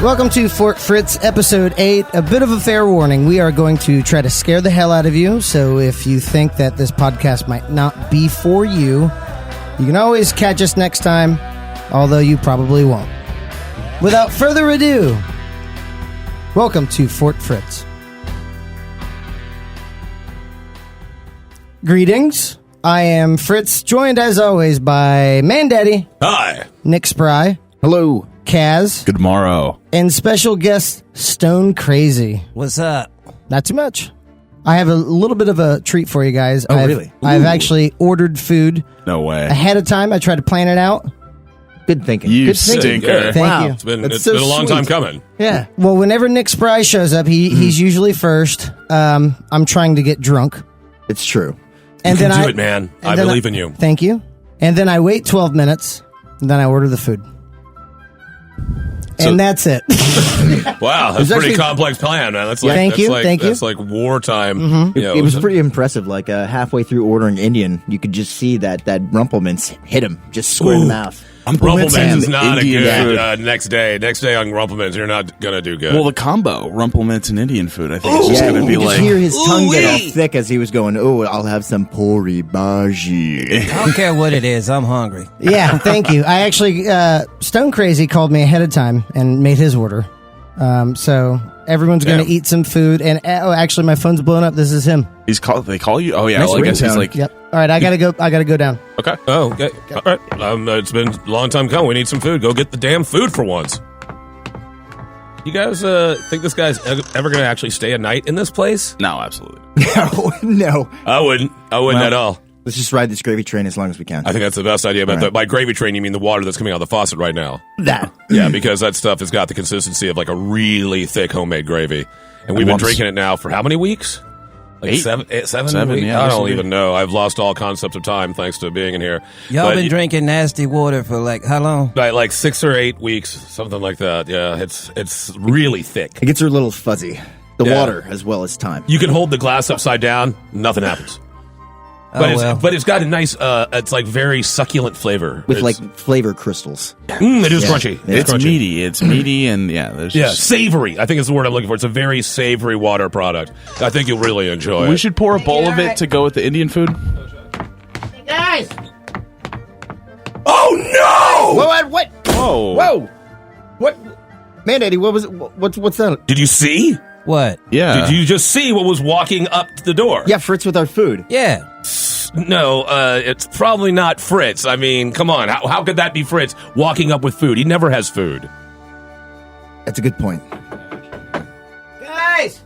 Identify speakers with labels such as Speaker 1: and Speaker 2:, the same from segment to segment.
Speaker 1: Welcome to Fort Fritz, Episode 8. A bit of a fair warning. We are going to try to scare the hell out of you, so if you think that this podcast might not be for you, you can always catch us next time, although you probably won't. Without further ado, welcome to Fort Fritz. Greetings. I am Fritz, joined as always by Mandaddy.
Speaker 2: Hi.
Speaker 1: Nick Spry.
Speaker 3: Hello.
Speaker 1: Kaz.
Speaker 2: Good morrow.
Speaker 1: And special guest, Stone Crazy.
Speaker 4: What's up?
Speaker 1: Not too much. I have a little bit of a treat for you guys.
Speaker 3: Oh, really?
Speaker 1: I've actually ordered food
Speaker 2: No way.
Speaker 1: ahead of time. I tried to plan it out.
Speaker 3: Good thinking.
Speaker 2: You
Speaker 3: Good thinking.
Speaker 2: stinker.
Speaker 1: Thank
Speaker 3: Wow.
Speaker 1: you.
Speaker 2: It's been
Speaker 3: That's
Speaker 2: it's
Speaker 3: so
Speaker 2: been a long
Speaker 3: sweet.
Speaker 2: time coming.
Speaker 1: Yeah. Well, whenever Nick Spry shows up, he's usually first. I'm trying to get drunk.
Speaker 3: It's true.
Speaker 1: And
Speaker 2: You
Speaker 1: then
Speaker 2: can do
Speaker 1: I
Speaker 2: it, man.
Speaker 1: and
Speaker 2: I
Speaker 1: then
Speaker 2: believe in you.
Speaker 1: Thank you. And then I wait 12 minutes, and then I order the food.
Speaker 2: So-
Speaker 1: And that's it.
Speaker 2: Wow, that's a pretty
Speaker 3: actually-
Speaker 2: complex plan, man. That's like
Speaker 1: Thank you,
Speaker 2: Like,
Speaker 1: thank you.
Speaker 2: That's like wartime. You know,
Speaker 3: It was pretty impressive. Like halfway through ordering Indian, you could just see that Rumpelmans hit him just square in the mouth.
Speaker 2: Rumpelmans is not
Speaker 5: Indian
Speaker 2: a good
Speaker 5: food.
Speaker 2: next day. Next day on Rumpelmans, you're not gonna do good.
Speaker 5: Well, the combo, Rumpelmints and Indian food, I think is just going to be
Speaker 3: you
Speaker 5: like...
Speaker 3: just hear his tongue get all
Speaker 2: Ooh-wee.
Speaker 3: thick as he was going, oh, I'll have some pori bhaji.
Speaker 4: I don't care what it is. I'm hungry.
Speaker 1: Yeah, thank you. I actually, Stone Crazy called me ahead of time and made his order. So everyone's going to
Speaker 2: Damn.
Speaker 1: eat some food. And actually, my phone's blown up. This is him.
Speaker 5: He's called. They call you? Oh, yeah.
Speaker 3: Nice
Speaker 5: Well, I guess he's
Speaker 3: ringtone.
Speaker 5: like...
Speaker 1: Yep. All right, I gotta go down.
Speaker 2: okay. Oh, okay. All right. It's been a long time coming. We need some food. Go get the damn food for once. You guys think this guy's ever going to actually stay a night in this place?
Speaker 5: No, absolutely.
Speaker 3: No.
Speaker 2: I wouldn't at all.
Speaker 3: Let's just ride this gravy train as long as we can.
Speaker 2: I think that's the best idea. But by gravy train, you mean the water that's coming out of the faucet right now?
Speaker 3: That.
Speaker 2: Yeah, because that stuff has got the consistency of like a really thick homemade gravy. And we've been
Speaker 5: once-
Speaker 2: drinking it now for how many weeks? Like
Speaker 5: 8?
Speaker 2: seven
Speaker 5: Seven,
Speaker 2: weeks?
Speaker 5: yeah,
Speaker 2: I
Speaker 5: this
Speaker 2: don't
Speaker 5: will be-
Speaker 2: even know. I've lost all concept of time thanks to being in here.
Speaker 4: Y'all
Speaker 2: But
Speaker 4: been drinking nasty water for like how long?
Speaker 2: by like 6 or 8 weeks, something like that. Yeah, it's really thick.
Speaker 3: It gets her a little fuzzy. The
Speaker 2: Yeah.
Speaker 3: water as well as time.
Speaker 2: You can hold the glass upside down, nothing happens. But it's got a nice, it's like very succulent flavor.
Speaker 3: With
Speaker 2: It's-
Speaker 3: like flavor crystals.
Speaker 2: it is
Speaker 3: Yeah.
Speaker 2: crunchy.
Speaker 5: It's
Speaker 2: crunchy.
Speaker 5: meaty. It's meaty, and yeah, there's
Speaker 2: Yeah,
Speaker 5: just...
Speaker 2: savory. I think is the word I'm looking for. It's a very savory water product. I think you'll really enjoy
Speaker 5: We
Speaker 2: it.
Speaker 5: should pour a bowl of it to go with the Indian food.
Speaker 1: Guys!
Speaker 2: Oh no!
Speaker 3: What?
Speaker 5: Whoa.
Speaker 3: Whoa! What? Mandaddy, what was it? What's that?
Speaker 2: Did you see?
Speaker 4: What?
Speaker 5: Yeah.
Speaker 2: Did you just see what was walking up to the door?
Speaker 3: Yeah, Fritz with our food.
Speaker 4: Yeah.
Speaker 2: No, it's probably not Fritz. I mean, come on. How could that be Fritz walking up with food? He never has food.
Speaker 3: That's a good point.
Speaker 1: Guys!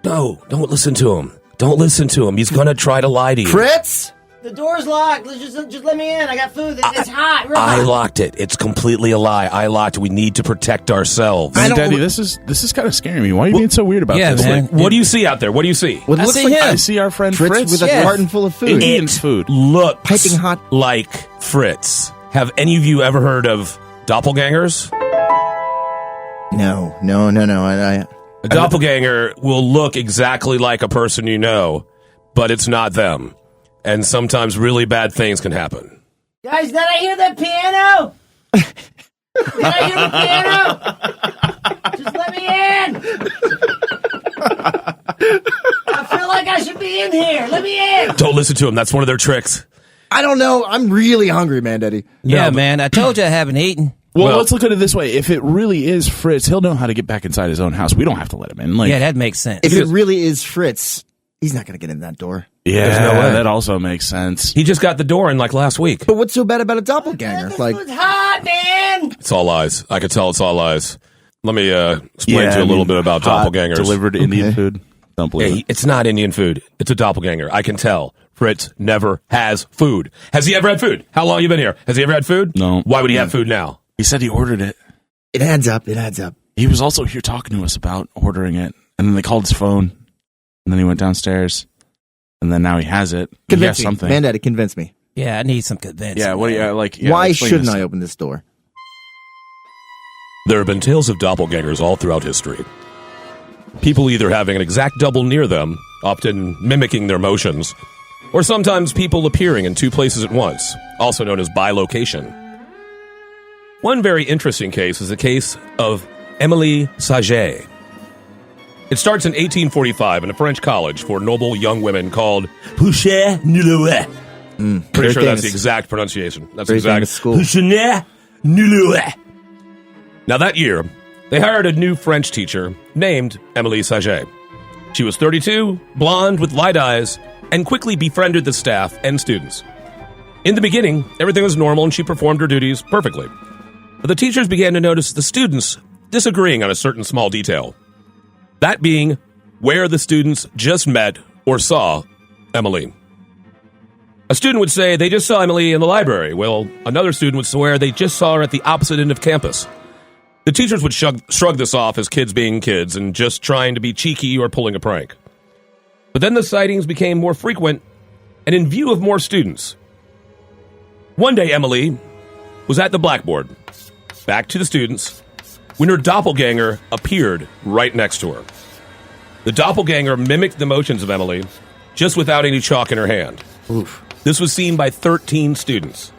Speaker 2: No, don't listen to him. Don't listen to him. He's going to try to lie to you.
Speaker 3: Fritz?
Speaker 1: The door's locked. Just let me in. I got food. It's hot. Real
Speaker 2: I
Speaker 1: hot.
Speaker 2: locked it. It's completely a lie. I locked it. We need to protect ourselves.
Speaker 3: I don't-
Speaker 5: Daddy, this is kind of scaring me. Why are you being so weird about
Speaker 4: Yeah,
Speaker 5: this?
Speaker 4: man.
Speaker 5: Like,
Speaker 2: What do you see out there? What do you see?
Speaker 3: What
Speaker 4: I
Speaker 3: looks
Speaker 4: see
Speaker 3: like
Speaker 4: him.
Speaker 5: I see our friend
Speaker 3: Fritz,
Speaker 5: Fritz
Speaker 3: with a
Speaker 4: Yeah.
Speaker 3: carton full of food.
Speaker 5: Indian's food.
Speaker 2: Looks
Speaker 3: Piping hot.
Speaker 2: like Fritz. Have any of you ever heard of doppelgangers?
Speaker 3: No.
Speaker 2: A doppelganger will look exactly like a person you know, but it's not them. And sometimes really bad things can happen.
Speaker 1: Guys, did I hear the piano? Did I hear the piano? Just let me in. I feel like I should be in here. Let me in.
Speaker 2: Don't listen to them. That's one of their tricks.
Speaker 3: I don't know. I'm really hungry, Mandaddy.
Speaker 4: Yeah,
Speaker 2: but-
Speaker 4: man. I told you I haven't eaten.
Speaker 5: Well, let's look at it this way. If it really is Fritz, he'll know how to get back inside his own house. We don't have to let him in. Like,
Speaker 4: Yeah, that makes sense.
Speaker 3: If it really is Fritz, he's not going to get in that door.
Speaker 5: yeah,
Speaker 2: There's no way.
Speaker 5: that also makes sense.
Speaker 2: He just got the door in like last week.
Speaker 3: But what's so bad about a doppelganger?
Speaker 1: This
Speaker 3: Like,
Speaker 1: food's hot, man.
Speaker 2: It's all lies. I could tell it's all lies. Let me explain to you a little bit about
Speaker 5: hot,
Speaker 2: doppelgangers.
Speaker 5: Delivered Indian
Speaker 3: Okay.
Speaker 5: food. Don't believe
Speaker 2: Hey,
Speaker 5: it.
Speaker 2: it's not Indian food. It's a doppelganger. I can tell. Fritz never has food. Has he ever had food? How long you been here? Has he ever had food?
Speaker 5: No.
Speaker 2: Why would he have food now?
Speaker 5: He said he ordered it.
Speaker 3: it adds up. It adds up.
Speaker 5: He was also here talking to us about ordering it, and then they called his phone, and then he went downstairs, and then now he has it. He has
Speaker 3: Convince me.
Speaker 5: something.
Speaker 3: Mandaddy, convince me.
Speaker 4: Yeah, I need some convincing.
Speaker 5: Yeah. What do you like? Yeah,
Speaker 3: Why
Speaker 5: explain
Speaker 3: shouldn't
Speaker 5: this.
Speaker 3: I open this door?
Speaker 2: There have been tales of doppelgangers all throughout history. People either having an exact double near them, often mimicking their motions, or sometimes people appearing in two places at once, also known as bilocation. One very interesting case is the case of Emily Saget. It starts in 1845 in a French college for noble young women called Pouchet Nulouet. Pretty sure that's the exact pronunciation. That's
Speaker 3: Very
Speaker 2: exact.
Speaker 3: famous school.
Speaker 2: Pouchet Nulouet. Now that year, they hired a new French teacher named Emily Saget. She was 32, blonde with light eyes, and quickly befriended the staff and students. In the beginning, everything was normal and she performed her duties perfectly. But the teachers began to notice the students disagreeing on a certain small detail. That being where the students just met or saw Emily. A student would say they just saw Emily in the library. Well, another student would swear they just saw her at the opposite end of campus. The teachers would shrug this off as kids being kids and just trying to be cheeky or pulling a prank. But then the sightings became more frequent and in view of more students. One day, Emily was at the blackboard, back to the students, when her doppelganger appeared right next to her. The doppelganger mimicked the motions of Emily, just without any chalk in her hand.
Speaker 3: Oof.
Speaker 2: This was seen by 13 students.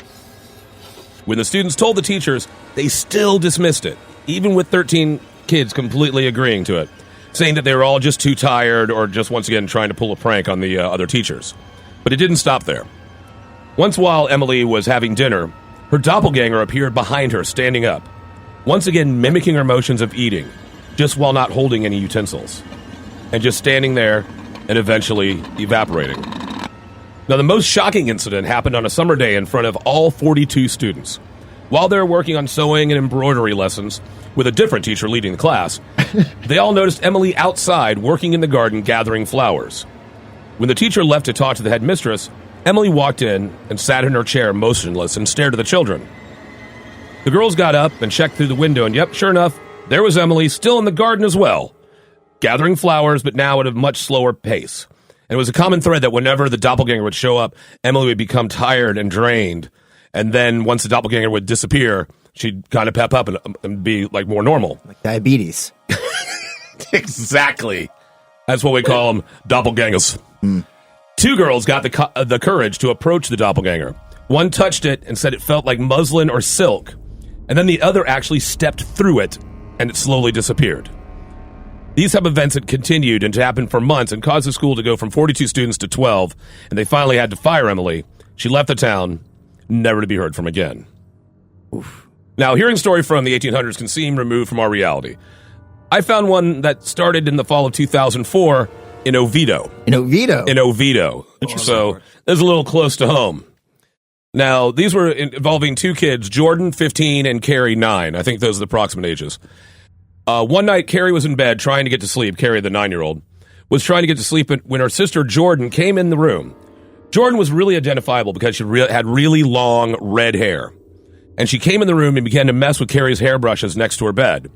Speaker 2: When the students told the teachers, they still dismissed it, even with 13 kids completely agreeing to it, saying that they were all just too tired or just once again trying to pull a prank on the other teachers. But it didn't stop there. Once while Emily was having dinner, her doppelganger appeared behind her, standing up, once again mimicking her motions of eating, just while not holding any utensils, and just standing there and eventually evaporating. Now, the most shocking incident happened on a summer day in front of all 42 students. While they were working on sewing and embroidery lessons, with a different teacher leading the class, they all noticed Emily outside working in the garden gathering flowers. When the teacher left to talk to the headmistress, Emily walked in and sat in her chair motionless and stared at the children. The girls got up and checked through the window, and yep, sure enough, there was Emily still in the garden as well, gathering flowers, but now at a much slower pace. And it was a common thread that whenever the doppelganger would show up, Emily would become tired and drained. And then once the doppelganger would disappear, she'd kind of pep up and be like more normal.
Speaker 3: Like diabetes.
Speaker 2: Exactly. That's what we call them, doppelgangers. Two girls got the courage to approach the doppelganger. One touched it and said it felt like muslin or silk. And then the other actually stepped through it, and it slowly disappeared. These type of events had continued and happened for months and caused the school to go from 42 students to 12, and they finally had to fire Emily. She left the town, never to be heard from again. Oof. Now, hearing a story from the 1800s can seem removed from our reality. I found one that started in the fall of 2004 in Oviedo.
Speaker 3: In Oviedo?
Speaker 2: In Oviedo. So, it's a little close to home. Now, these were involving two kids, Jordan, 15, and Carrie, 9. I think those are the approximate ages. One night, Carrie was in bed trying to get to sleep. Carrie, the 9-year-old, was trying to get to sleep when her sister Jordan came in the room. Jordan was really identifiable because she had really long red hair. And she came in the room and began to mess with Carrie's hairbrushes next to her bed.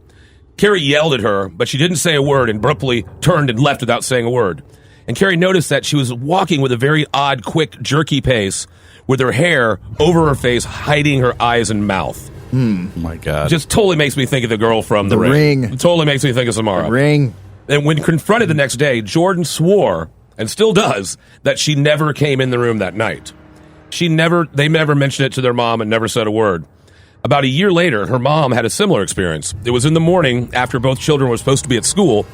Speaker 2: Carrie yelled at her, but she didn't say a word and abruptly turned and left without saying a word. And Carrie noticed that she was walking with a very odd, quick, jerky pace with her hair over her face, hiding her eyes and mouth.
Speaker 5: Oh my God.
Speaker 2: Just totally makes me think of the girl from The Ring. It totally makes me think of Samara.
Speaker 3: The Ring.
Speaker 2: And when confronted the next day, Jordan swore, and still does, that she never came in the room that night. They never mentioned it to their mom and never said a word. About a year later, her mom had a similar experience. It was in the morning after both children were supposed to be at school,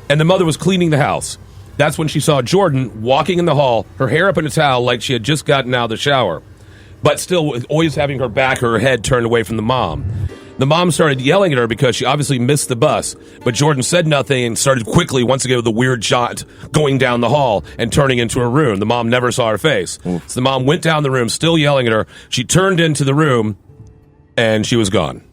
Speaker 2: and the mother was cleaning the house. That's when she saw Jordan walking in the hall, her hair up in a towel like she had just gotten out of the shower, but still always having her back or her head turned away from the mom. The mom started yelling at her because she obviously missed the bus, but Jordan said nothing and started quickly, once again with a weird shot, going down the hall and turning into her room. The mom never saw her face. So the mom went down the room, still yelling at her. She turned into the room, and she was gone.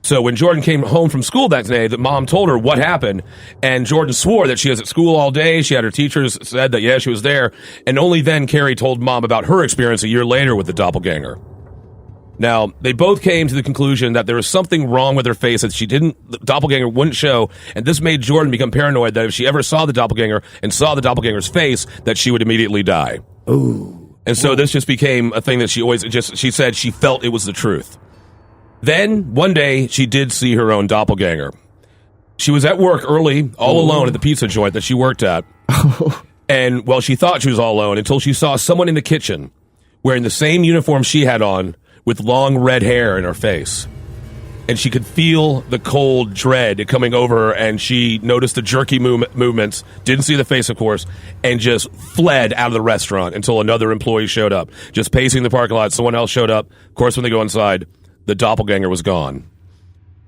Speaker 2: So when Jordan came home from school that day, the mom told her what happened, and Jordan swore that she was at school all day. She had her teachers said that, yeah, she was there, and only then Carrie told mom about her experience a year later with the doppelganger. Now, they both came to the conclusion that there was something wrong with her face that the doppelganger wouldn't show, and this made Jordan become paranoid that if she ever saw the doppelganger and saw the doppelganger's face, that she would immediately die.
Speaker 3: Ooh.
Speaker 2: And so this just became a thing that she said she felt it was the truth. Then, one day, she did see her own doppelganger. She was at work early, all alone at the pizza joint that she worked at. And, well, she thought she was all alone until she saw someone in the kitchen wearing the same uniform she had on with long red hair in her face. and she could feel the cold dread coming over her, and she noticed the jerky movements, didn't see the face, of course, and just fled out of the restaurant until another employee showed up. Just pacing the parking lot, someone else showed up. Of course, when they go inside, the doppelganger was gone.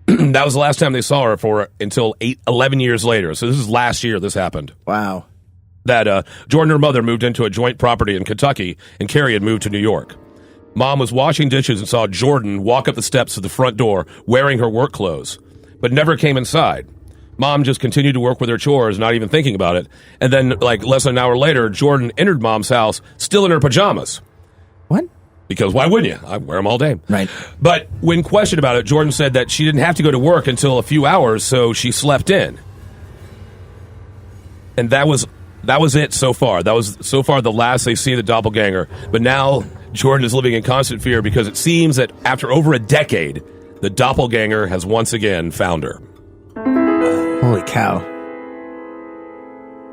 Speaker 2: That was the last time they saw her until 11 years later. So this is last year this happened.
Speaker 3: Wow.
Speaker 2: That Jordan and her mother moved into a joint property in Kentucky, and Carrie had moved to New York. Mom was washing dishes and saw Jordan walk up the steps to the front door wearing her work clothes, but never came inside. Mom just continued to work with her chores, not even thinking about it. And then, like less than an hour later, Jordan entered Mom's house still in her pajamas.
Speaker 3: What?
Speaker 2: Because why wouldn't you? I wear them all day.
Speaker 3: Right.
Speaker 2: But when questioned about it, Jordan said that she didn't have to go to work until a few hours, so she slept in. And that was it so far. That was so far the last they see the doppelganger. But now Jordan is living in constant fear because it seems that after over a decade, the doppelganger has once again found her.
Speaker 3: Holy cow.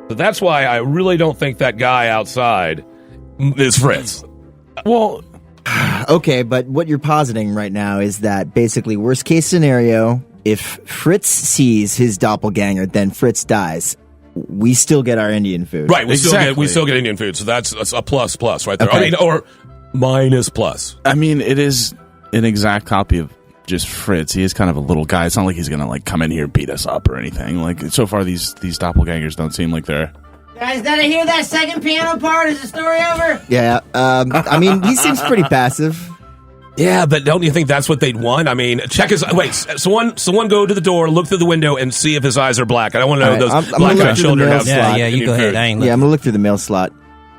Speaker 2: So that's why I really don't think that guy outside is Fritz.
Speaker 5: Well,
Speaker 3: Okay, but what you're positing right now is that basically, worst case scenario, if Fritz sees his doppelganger, then Fritz dies. We still get our Indian food.
Speaker 2: Right, we
Speaker 5: Exactly.
Speaker 2: still get Indian food, so that's a plus right there.
Speaker 3: Okay.
Speaker 2: I mean, or minus plus.
Speaker 5: I mean, it is an exact copy of just Fritz. He is kind of a little guy. It's not like he's gonna like come in here and beat us up or anything. Like so far, these doppelgangers don't seem like they're.
Speaker 1: Guys, did I hear that second piano part? Is the story over?
Speaker 3: Yeah, I mean, he seems pretty passive.
Speaker 2: Yeah, but don't you think that's what they'd want? I mean, check his... Wait, someone go to the door, look through the window, and see if his eyes are black. I don't want to know
Speaker 3: All right,
Speaker 2: those
Speaker 3: I'm gonna look
Speaker 2: black-eyed
Speaker 3: through the
Speaker 2: children
Speaker 3: mail
Speaker 2: have...
Speaker 3: slot.
Speaker 4: Yeah, you go ahead. I ain't
Speaker 3: Yeah, I'm
Speaker 4: looking.
Speaker 3: gonna look through the mail slot.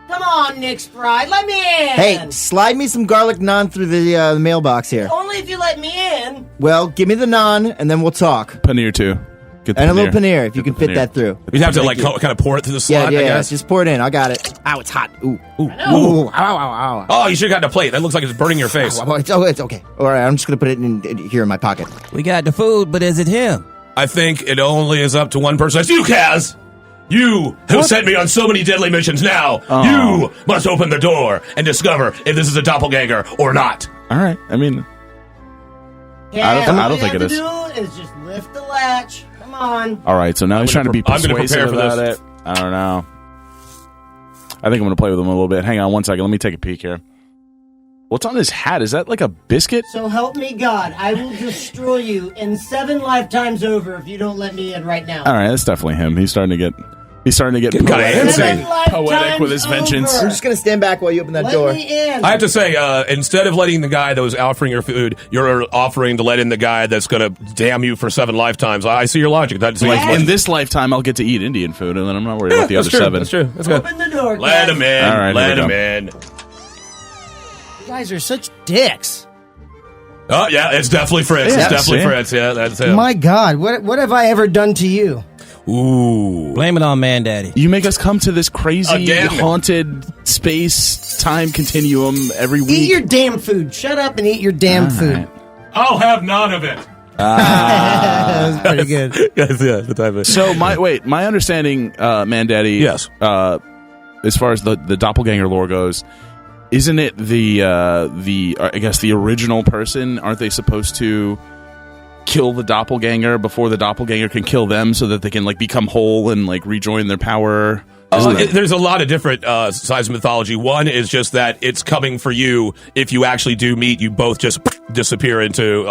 Speaker 1: Come on, Nick Sprite, let me in.
Speaker 3: Hey, slide me some garlic naan through the mailbox here.
Speaker 1: Only if you let me in.
Speaker 3: Well, give me the naan, and then we'll talk.
Speaker 5: Paneer too. Get the
Speaker 3: And a little paneer, if you can fit that through.
Speaker 2: You'd have to,
Speaker 3: Thank
Speaker 2: like,
Speaker 3: you.
Speaker 2: kind of pour it through the
Speaker 3: Yeah,
Speaker 2: slot, I
Speaker 3: yeah,
Speaker 2: guess.
Speaker 3: just pour it in. I got it. Ow, it's hot. Ooh, ooh,
Speaker 2: Ooh.
Speaker 3: ow, ow, ow.
Speaker 2: Oh, you should have gotten a plate. That looks like it's burning your face.
Speaker 3: Oh, it's okay. All right, I'm just gonna put it in here in my pocket.
Speaker 4: We got the food, but is it him?
Speaker 2: I think it only is up to one person. It's you, Kaz! You who sent me on so many deadly missions now. You must open the door and discover if this is a doppelganger or not.
Speaker 5: All right. I mean,
Speaker 1: Yeah,
Speaker 5: I
Speaker 1: all
Speaker 5: don't
Speaker 1: you
Speaker 5: think
Speaker 1: have
Speaker 5: it
Speaker 1: to do is just lift the latch. Come on.
Speaker 5: all right. So now he's trying to be
Speaker 2: I'm gonna
Speaker 5: persuasive
Speaker 2: prepare for
Speaker 5: about
Speaker 2: this.
Speaker 5: it. I don't know. I think I'm gonna play with him a little bit. Hang on one second. Let me take a peek here. What's on his hat? Is that like a biscuit?
Speaker 1: So help me God, I will destroy you in 7 lifetimes over if you don't let me in right now.
Speaker 5: All right, that's definitely him. He's starting to get
Speaker 2: Getting kinda
Speaker 5: poetic,
Speaker 2: antsy.
Speaker 5: poetic with his vengeance.
Speaker 3: I'm just gonna stand back while you open that
Speaker 1: Let
Speaker 3: door.
Speaker 1: me in.
Speaker 2: I have to say, instead of letting the guy that was offering your food, you're offering to let in the guy that's going to damn you for 7 lifetimes. I see your logic. That's
Speaker 5: Like in this lifetime, I'll get to eat Indian food, and then I'm not worried about the other
Speaker 2: true.
Speaker 5: 7.
Speaker 2: That's true. That's good.
Speaker 1: Open the door,
Speaker 2: Let
Speaker 1: guys.
Speaker 2: him in.
Speaker 5: All right,
Speaker 2: Let
Speaker 5: here
Speaker 2: him
Speaker 5: we
Speaker 2: in.
Speaker 1: You guys are such dicks.
Speaker 2: Oh, yeah, it's definitely Fritz.
Speaker 5: Yeah,
Speaker 2: It's definitely
Speaker 5: see?
Speaker 2: Fritz. Yeah, that's him.
Speaker 1: My God, what have I ever done to you?
Speaker 2: Ooh.
Speaker 4: Blame it on Mandaddy.
Speaker 5: You make us come to this crazy,
Speaker 2: Again.
Speaker 5: haunted space time continuum every week.
Speaker 1: Eat your damn food. Shut up and eat your damn food.
Speaker 5: right.
Speaker 2: I'll have none of it.
Speaker 1: That was pretty good.
Speaker 2: Yes, yeah, the type of.
Speaker 5: So my understanding, Mandaddy.
Speaker 2: Yes.
Speaker 5: As far as the doppelganger lore goes, isn't it the I guess the original person? Aren't they supposed to kill the doppelganger before the doppelganger can kill them, so that they can like become whole and like rejoin their power? Isn't that-
Speaker 2: There's a lot of different sides of mythology. One is just that it's coming for you. If you actually do meet, you both just disappear into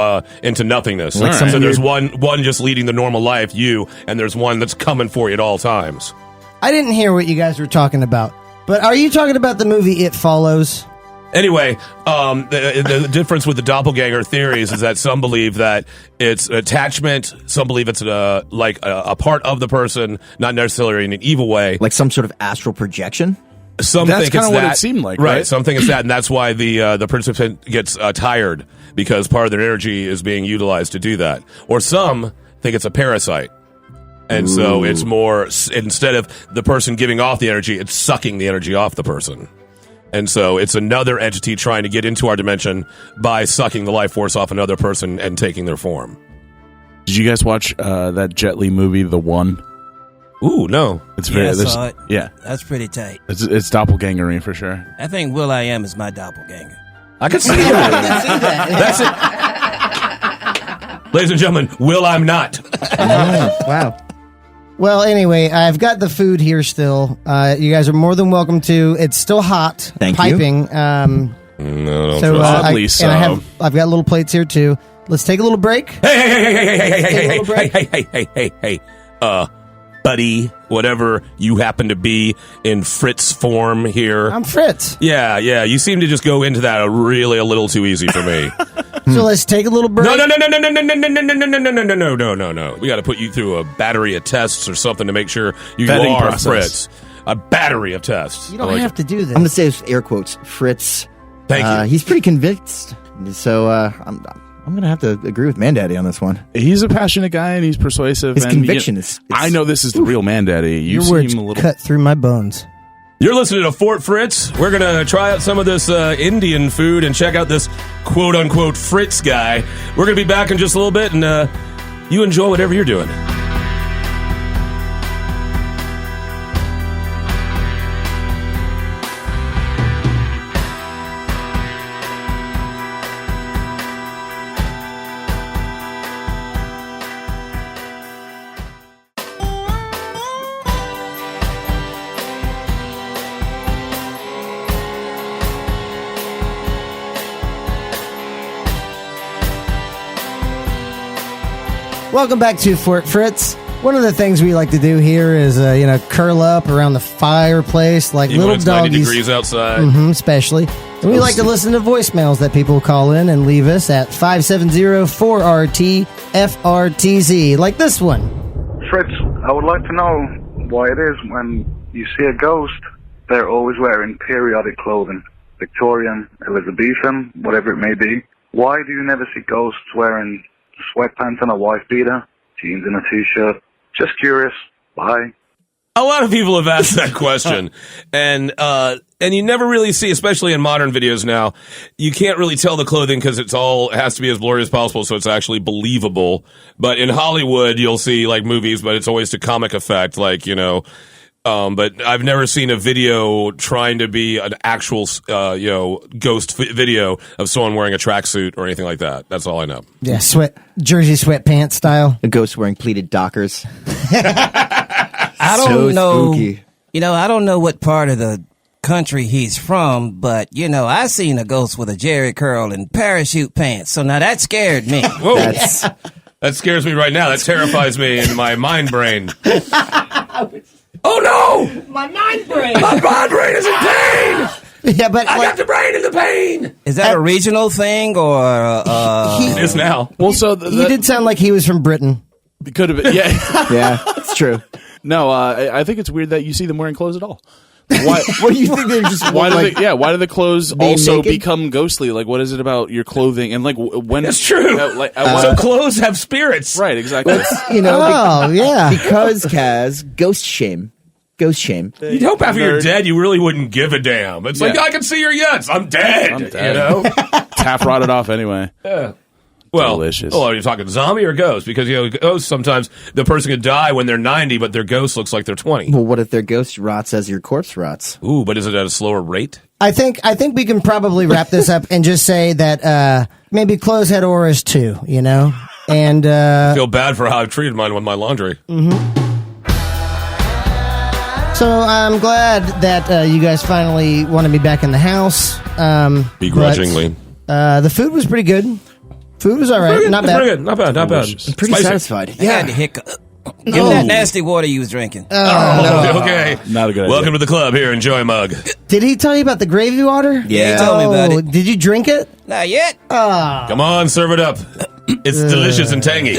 Speaker 2: nothingness.
Speaker 5: Like some
Speaker 2: so there's
Speaker 3: weird-
Speaker 2: one just leading the normal life, you, and there's one that's coming for you at all times.
Speaker 1: I didn't hear what you guys were talking about. But are you talking about the movie It Follows?
Speaker 2: Anyway, the difference with the doppelganger theories is that some believe that it's attachment, some believe it's like a part of the person, not necessarily in an evil way.
Speaker 3: Like some sort of astral projection?
Speaker 2: Some
Speaker 5: That's
Speaker 2: think it's
Speaker 5: kinda what
Speaker 2: that.
Speaker 5: it seemed like,
Speaker 2: right?
Speaker 5: right?
Speaker 2: Some think it's that, and that's why the participant gets tired because part of their energy is being utilized to do that. Or some think it's a parasite. And so it's more, instead of the person giving off the energy, it's sucking the energy off the person. And so it's another entity trying to get into our dimension by sucking the life force off another person and taking their form.
Speaker 5: Did you guys watch that Jet Li movie, The One?
Speaker 2: Ooh, no.
Speaker 5: It's very
Speaker 4: Yeah, I
Speaker 5: there's-
Speaker 4: saw it.
Speaker 5: yeah.
Speaker 4: That's pretty tight.
Speaker 5: It's doppelgangery for sure.
Speaker 4: I think Will I Am is my doppelganger.
Speaker 2: I could see that.
Speaker 1: I can see that.
Speaker 2: That's it. Ladies and gentlemen, Will I'm not.
Speaker 3: Wow.
Speaker 1: Well, anyway, I've got the food here still. You guys are more than welcome to. It's still hot,
Speaker 3: Thank you.
Speaker 1: piping.
Speaker 2: No, don't
Speaker 1: So,
Speaker 2: trust it.
Speaker 5: Oddly so.
Speaker 1: and I've got little plates here too. Let's take a little break.
Speaker 2: Hey, buddy, whatever you happen to be in Fritz form here.
Speaker 1: I'm Fritz.
Speaker 2: Yeah, you seem to just go into that a little too easy for me.
Speaker 1: So let's take a little break.
Speaker 2: No. We got to put you through a battery of tests or something to make sure you
Speaker 5: Vetting
Speaker 2: are
Speaker 5: process.
Speaker 2: Fritz. A battery of tests.
Speaker 1: You don't have to do this.
Speaker 3: I'm going to say with air quotes, Fritz.
Speaker 2: Thank you.
Speaker 3: He's pretty convinced. So I'm going to have to agree with Mandaddy on this one.
Speaker 5: He's a passionate guy and he's persuasive.
Speaker 3: His
Speaker 5: and
Speaker 3: conviction is...
Speaker 5: I know this is the real Mandaddy. You
Speaker 1: Your words
Speaker 5: seem a little.
Speaker 1: cut through my bones.
Speaker 2: You're listening to Fort Fritz. We're going to try out some of this Indian food and check out this quote-unquote Fritz guy. We're going to be back in just a little bit, and you enjoy whatever you're doing.
Speaker 1: Welcome back to Fort Fritz. One of the things we like to do here is, curl up around the fireplace like
Speaker 2: Even
Speaker 1: little
Speaker 2: when it's 90
Speaker 1: doggies.
Speaker 2: degrees outside.
Speaker 1: Especially. And we like to listen to voicemails that people call in and leave us at 570-4RT-FRTZ, like this one.
Speaker 6: Fritz, I would like to know why it is when you see a ghost, they're always wearing periodic clothing. Victorian, Elizabethan, whatever it may be. Why do you never see ghosts wearing sweatpants and a wife beater, jeans and a t-shirt? Just curious. Bye.
Speaker 2: A lot of people have asked that question, and you never really see, especially in modern videos now, you can't really tell the clothing because it has to be as blurry as possible, so it's actually believable. But in Hollywood, you'll see like movies, but it's always to comic effect, like But I've never seen a video trying to be an actual, ghost video of someone wearing a tracksuit or anything like that. That's all I know.
Speaker 1: Yeah, jersey sweatpants style.
Speaker 3: A ghost wearing pleated Dockers.
Speaker 4: I don't know.
Speaker 3: Spooky.
Speaker 4: I don't know what part of the country he's from, but I seen a ghost with a jerry curl and parachute pants. So now that scared me.
Speaker 2: Whoa,
Speaker 3: That's
Speaker 2: that scares me right now. That terrifies me in my mind brain. Oh no!
Speaker 1: My mind brain!
Speaker 2: My mind brain is in pain!
Speaker 1: Yeah, but
Speaker 2: I got the brain in the pain!
Speaker 4: Is that a regional thing or?
Speaker 2: It is now.
Speaker 5: Well, so
Speaker 1: he did sound like he was from Britain.
Speaker 5: could have been. Yeah.
Speaker 3: yeah, it's true.
Speaker 5: No, I think it's weird that you see them wearing clothes at all. Why?
Speaker 3: What do you think they're just
Speaker 5: Why do
Speaker 3: like?
Speaker 5: why do the clothes
Speaker 3: being
Speaker 5: also
Speaker 3: naked?
Speaker 5: become ghostly? Like, what is it about your clothing? And like, when
Speaker 2: That's true. So clothes have spirits.
Speaker 5: right, exactly.
Speaker 1: Oh, yeah.
Speaker 3: Because Kaz, ghost shame. Ghost shame.
Speaker 2: You'd hope after you're
Speaker 5: Nerd.
Speaker 2: dead, you really wouldn't give a damn. It's like,
Speaker 5: Yeah.
Speaker 2: I can see your yuts. I'm dead.
Speaker 5: I'm dead. Tap rotted off anyway.
Speaker 2: Well,
Speaker 5: Delicious.
Speaker 2: are you talking zombie or ghost? Because, ghosts, sometimes the person could die when they're 90, but their ghost looks like they're 20.
Speaker 3: Well, what if their ghost rots as your corpse rots?
Speaker 2: Ooh, but is it at a slower rate?
Speaker 1: I think we can probably wrap this up and just say that maybe clothes had auras too, And
Speaker 2: I feel bad for how I've treated mine with my laundry.
Speaker 1: so I'm glad that you guys finally wanted me back in the house.
Speaker 2: Begrudgingly.
Speaker 1: But, the food was pretty good. Food was all right. Not bad.
Speaker 2: Pretty good. Not bad. Not bad.
Speaker 5: Delicious.
Speaker 3: I'm pretty
Speaker 2: Spicy.
Speaker 3: satisfied.
Speaker 4: I had the hiccup. Give me that nasty water you was drinking.
Speaker 2: Oh, okay.
Speaker 5: Not a good idea.
Speaker 2: Welcome to the club. Here, enjoy a mug.
Speaker 1: Did he tell you about the gravy water?
Speaker 3: Yeah.
Speaker 4: He told me about it.
Speaker 1: Did you drink it?
Speaker 4: Not yet.
Speaker 2: Come on, serve it up. It's delicious and tangy.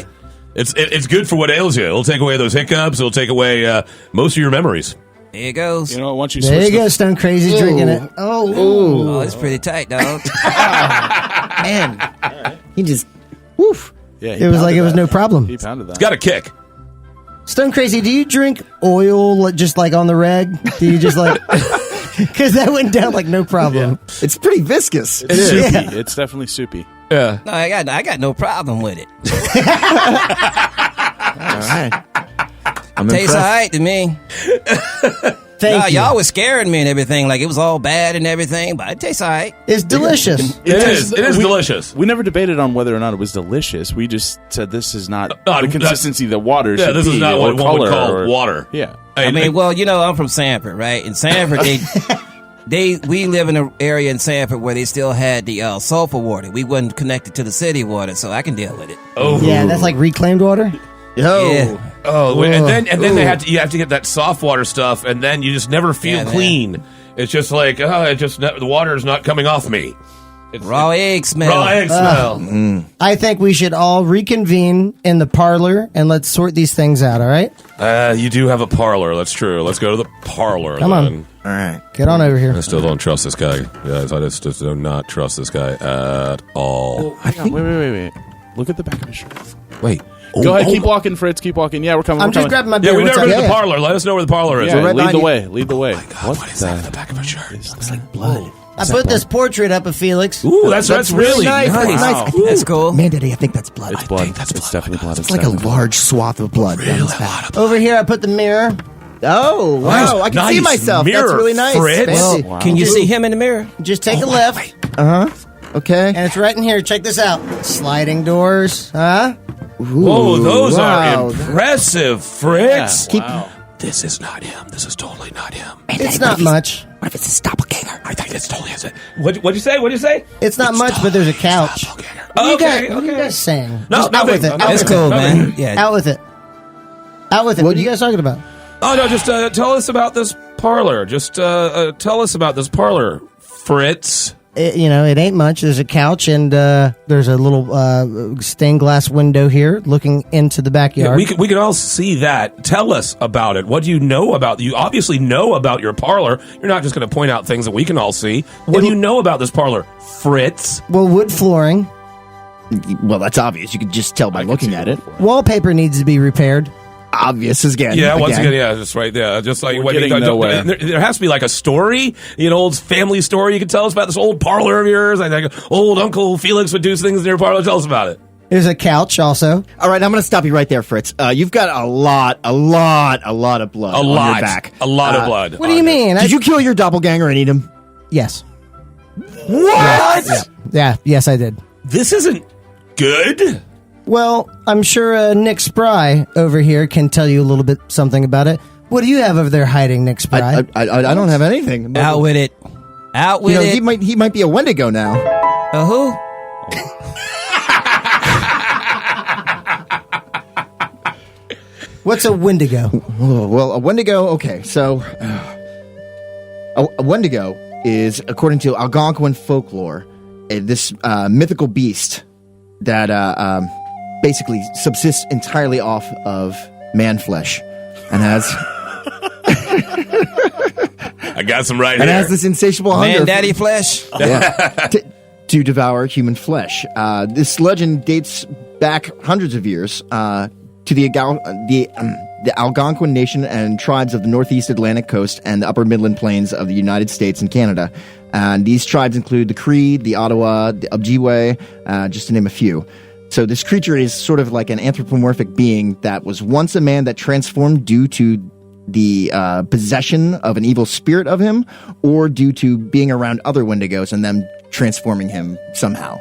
Speaker 2: It's good for what ails you. It'll take away those hiccups. It'll take away most of your memories.
Speaker 4: There it goes.
Speaker 5: You know what? Once you
Speaker 1: There
Speaker 5: switch
Speaker 1: you go, Stone Crazy's drinking it.
Speaker 4: Oh, it's pretty tight, dog.
Speaker 3: Man. He just, woof.
Speaker 5: yeah,
Speaker 1: It was like it was no problem.
Speaker 5: He pounded that.
Speaker 2: It's got a kick.
Speaker 1: Stone Crazy, do you drink oil just like on the reg? Do you just like... Because that went down like no problem.
Speaker 3: It's pretty viscous.
Speaker 5: It's soupy.
Speaker 1: Yeah.
Speaker 5: It's definitely soupy.
Speaker 2: Yeah.
Speaker 4: No, I got no problem with it.
Speaker 3: All right. I'm
Speaker 4: Tastes
Speaker 3: impressed.
Speaker 4: all right to me.
Speaker 1: Thank you.
Speaker 4: Y'all was scaring me and everything. Like, it was all bad and everything, but it tastes all right.
Speaker 1: It's delicious.
Speaker 2: It is delicious.
Speaker 5: We never debated on whether or not it was delicious. We just said this is not the consistency that water should be.
Speaker 2: Yeah, this is not what one would call
Speaker 5: or,
Speaker 2: water.
Speaker 5: Yeah.
Speaker 4: I mean, well, I'm from Sanford, right? In Sanford, we live in an area in Sanford where they still had the sulfur water. We wasn't connected to the city water, so I can deal with it.
Speaker 2: Oh,
Speaker 1: Yeah, that's like reclaimed water.
Speaker 4: Yeah.
Speaker 2: Oh, and then you have to get that soft water stuff, and then you just never feel clean. It's just like the water is not coming off me. It's
Speaker 4: Raw egg smell.
Speaker 2: Raw egg smell.
Speaker 1: I think we should all reconvene in the parlor and let's sort these things out. All right,
Speaker 2: You do have a parlor. That's true. Let's go to the parlor.
Speaker 1: Come on.
Speaker 2: then.
Speaker 3: All right.
Speaker 1: get on over here.
Speaker 2: I still don't trust this guy, guys. I just do not trust this guy at all.
Speaker 5: Wait. Look at the back of his shirt.
Speaker 2: Wait.
Speaker 5: Go ahead, keep walking, Fritz. Keep walking. Yeah, we're coming.
Speaker 1: I'm
Speaker 5: we're
Speaker 1: just
Speaker 5: coming.
Speaker 1: grabbing my
Speaker 2: Yeah,
Speaker 1: beer.
Speaker 2: we've
Speaker 1: What's
Speaker 2: never
Speaker 1: up?
Speaker 2: been to the parlor. Let us know where the parlor is.
Speaker 5: Yeah,
Speaker 3: right
Speaker 5: lead
Speaker 3: behind
Speaker 5: the
Speaker 3: you.
Speaker 5: way. Lead the way.
Speaker 2: What is that in the back of a shirt?
Speaker 3: Looks like blood.
Speaker 1: I put this portrait up of Felix.
Speaker 2: Ooh, that's really
Speaker 3: nice.
Speaker 2: nice.
Speaker 3: That's nice.
Speaker 4: That's cool.
Speaker 3: Mandaddy, I think that's blood.
Speaker 5: It's blood.
Speaker 2: that's
Speaker 5: It's definitely blood.
Speaker 3: It's like a large swath of blood down his back.
Speaker 1: Over here, I put the mirror.
Speaker 3: Oh, wow. I can see
Speaker 2: Nice
Speaker 3: myself.
Speaker 2: mirror,
Speaker 3: That's really nice.
Speaker 2: Fritz.
Speaker 3: Fancy.
Speaker 5: Wow.
Speaker 4: Can you see him in the mirror?
Speaker 1: Just take a left,
Speaker 3: Okay.
Speaker 1: and it's right in here. Check this out. Sliding doors. Huh?
Speaker 2: Whoa, those
Speaker 3: wow.
Speaker 2: are impressive, Fritz.
Speaker 5: Wow.
Speaker 2: This is not him. This is totally not him.
Speaker 1: It's not much.
Speaker 3: What if it's his doppelganger?
Speaker 2: I think it's totally his. What'd you say? What'd you say?
Speaker 1: It's not much, but there's a couch. What are you guys saying?
Speaker 2: No,
Speaker 1: Just out
Speaker 2: nothing.
Speaker 1: with it.
Speaker 2: No,
Speaker 1: Out
Speaker 4: That's
Speaker 1: with it.
Speaker 4: cool,
Speaker 2: nothing.
Speaker 4: man. Yeah.
Speaker 1: Out with it. Out with it. What are you guys talking about?
Speaker 2: Oh no, just tell us about this parlor. Just tell us about this parlor, Fritz.
Speaker 1: It ain't much. There's a couch and there's a little stained glass window here looking into the backyard.
Speaker 2: We can all see that. Tell us about it. What do you know about? You obviously know about your parlor. You're not just going to point out things that we can all see. What do you know about this parlor, Fritz?
Speaker 1: Well, wood flooring.
Speaker 3: Well, that's obvious. You can just tell by looking at it.
Speaker 1: Wallpaper needs to be repaired.
Speaker 3: Obvious again.
Speaker 2: Yeah, once again, yeah, just right there. Just like
Speaker 5: We're getting nowhere.
Speaker 2: There has to be like a story, an old family story you can tell us about this old parlor of yours. I think old Uncle Felix would do things in your parlor. Tell us about it.
Speaker 1: There's a couch also.
Speaker 3: All right, I'm going to stop you right there, Fritz. You've got a lot of blood on your back.
Speaker 2: A lot of blood.
Speaker 1: What do you mean?
Speaker 3: Did you kill your doppelganger and eat him?
Speaker 1: Yes.
Speaker 2: What?
Speaker 1: Yeah. Yes, I did.
Speaker 2: This isn't good.
Speaker 1: Well, I'm sure Nick Spry over here can tell you a little bit something about it. What do you have over there hiding, Nick Spry?
Speaker 3: I don't have anything.
Speaker 4: Out with it. Out with it.
Speaker 3: He might be a Wendigo now.
Speaker 4: Who?
Speaker 1: What's a Wendigo?
Speaker 3: Oh, well, a Wendigo. Okay, so a Wendigo is, according to Algonquin folklore, this mythical beast that basically subsists entirely off of man flesh and has
Speaker 2: I got some right
Speaker 3: and
Speaker 2: here.
Speaker 3: has this insatiable hunger
Speaker 4: Mandaddy flesh?
Speaker 3: to devour human flesh. This legend dates back hundreds of years to the Algonquin Nation and tribes of the Northeast Atlantic coast and the Upper Midland Plains of the United States and Canada. And these tribes include the Cree, the Ottawa, the Ojibwe, just to name a few. So this creature is sort of like an anthropomorphic being that was once a man that transformed due to the possession of an evil spirit of him, or due to being around other Wendigos and them transforming him somehow.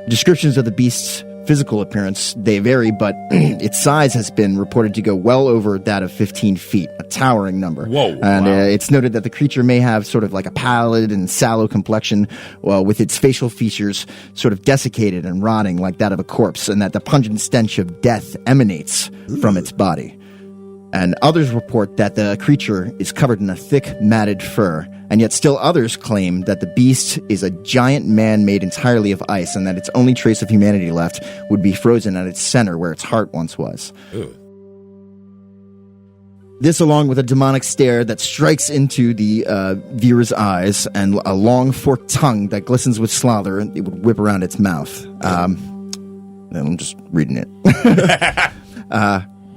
Speaker 3: Descriptions of the beast's physical appearance, they vary, but its size has been reported to go well over that of 15 feet, a towering number.
Speaker 2: Whoa,
Speaker 3: And
Speaker 2: wow.
Speaker 3: it's noted that the creature may have sort of like a pallid and sallow complexion, with its facial features sort of desiccated and rotting like that of a corpse, and that the pungent stench of death emanates from its body. And others report that the creature is covered in a thick, matted fur, and yet still others claim that the beast is a giant man made entirely of ice, and that its only trace of humanity left would be frozen at its center where its heart once was.
Speaker 2: Ooh.
Speaker 3: This, along with a demonic stare that strikes into the viewer's eyes, and a long forked tongue that glistens with slaughter, it would whip around its mouth. I'm just reading it.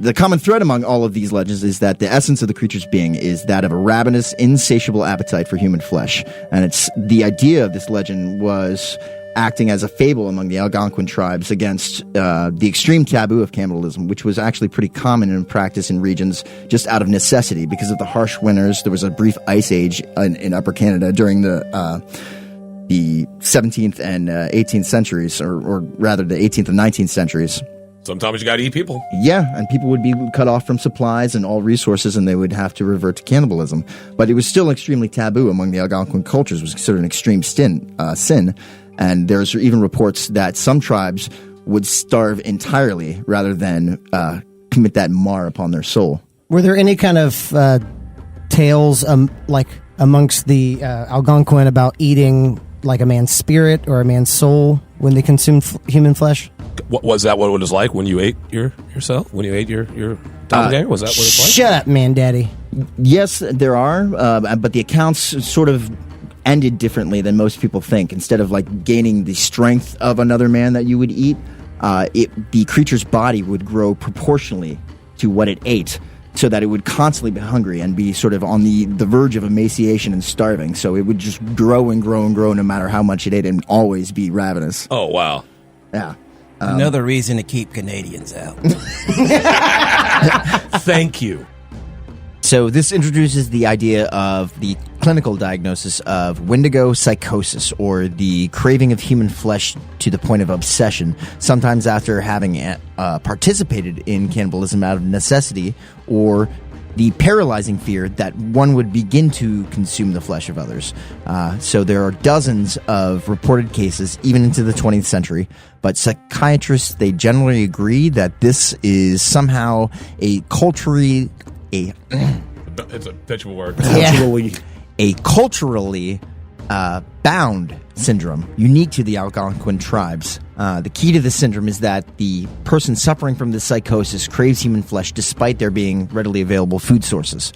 Speaker 3: The common thread among all of these legends is that the essence of the creature's being is that of a ravenous, insatiable appetite for human flesh. And it's the idea of this legend was acting as a fable among the Algonquin tribes against the extreme taboo of cannibalism, which was actually pretty common in practice in regions just out of necessity because of the harsh winters. There was a brief ice age in Upper Canada during the 17th and 18th centuries, or rather the 18th and 19th centuries.
Speaker 2: Sometimes you got to eat people.
Speaker 3: Yeah, and people would be cut off from supplies and all resources, and they would have to revert to cannibalism. But it was still extremely taboo among the Algonquin cultures. It was considered an extreme sin. And there's even reports that some tribes would starve entirely rather than commit that mar upon their soul.
Speaker 1: Were there any kind of tales like amongst the Algonquin about eating like a man's spirit or a man's soul when they consumed human flesh?
Speaker 2: What was that? What it was like when you ate yourself? When you ate your doppelganger? Was that what it's like?
Speaker 1: Shut up, Mandaddy.
Speaker 3: Yes, there are, but the accounts sort of ended differently than most people think. Instead of like gaining the strength of another man that you would eat, the creature's body would grow proportionally to what it ate, so that it would constantly be hungry and be sort of on the verge of emaciation and starving. So it would just grow and grow and grow no matter how much it ate and always be ravenous.
Speaker 2: Oh, wow.
Speaker 3: Yeah.
Speaker 4: Another reason to keep Canadians out.
Speaker 2: Thank you.
Speaker 3: So this introduces the idea of the clinical diagnosis of Wendigo Psychosis, or the craving of human flesh to the point of obsession, sometimes after having participated in cannibalism out of necessity, or the paralyzing fear that one would begin to consume the flesh of others. So there are dozens of reported cases, even into the 20th century, but psychiatrists, they generally agree that this is somehow a culturally...
Speaker 2: It's a visual word.
Speaker 3: A culturally bound syndrome unique to the Algonquin tribes. The key to this syndrome is that the person suffering from this psychosis craves human flesh despite there being readily available food sources.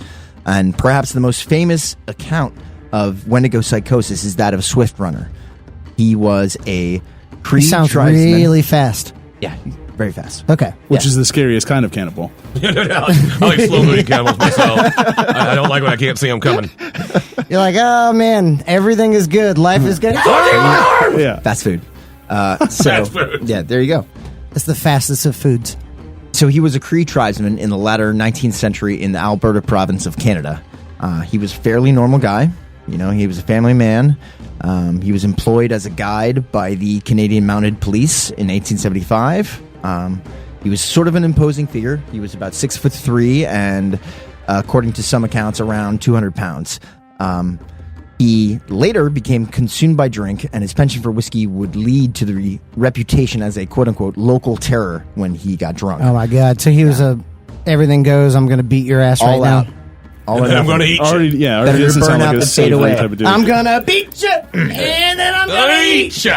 Speaker 3: And perhaps the most famous account of Wendigo Psychosis is that of Swift Runner. He was a Cree
Speaker 1: Sounds
Speaker 3: tribesman.
Speaker 1: really fast.
Speaker 3: Yeah, very fast.
Speaker 1: Okay.
Speaker 5: Which is the scariest kind of cannibal.
Speaker 2: I like slow-moving cannibals myself. I don't like when I can't see them coming.
Speaker 1: You're like, oh man, everything is good. Life is good.
Speaker 5: Yeah.
Speaker 3: Fast food.
Speaker 2: Fast food.
Speaker 3: Yeah, there you go.
Speaker 1: It's the fastest of foods.
Speaker 3: So he was a Cree tribesman in the latter 19th century in the Alberta province of Canada. He was a fairly normal guy. You know, he was a family man. He was employed as a guide by the Canadian Mounted Police in 1875. He was sort of an imposing figure. He was about 6'3" and, according to some accounts, around 200 pounds. He later became consumed by drink, and his penchant for whiskey would lead to the reputation as a quote-unquote local terror when he got drunk.
Speaker 1: Oh my God. So he was everything goes, I'm going to beat your ass
Speaker 3: All
Speaker 1: right
Speaker 3: out.
Speaker 1: now.
Speaker 3: All
Speaker 2: And then I'm going to eat you.
Speaker 5: Already
Speaker 3: Better
Speaker 5: doesn't
Speaker 3: burn
Speaker 5: sound
Speaker 3: out
Speaker 5: like a
Speaker 3: than
Speaker 5: safe
Speaker 3: fade away.
Speaker 5: type of dude.
Speaker 1: I'm going to beat you, and then I'm going to eat you.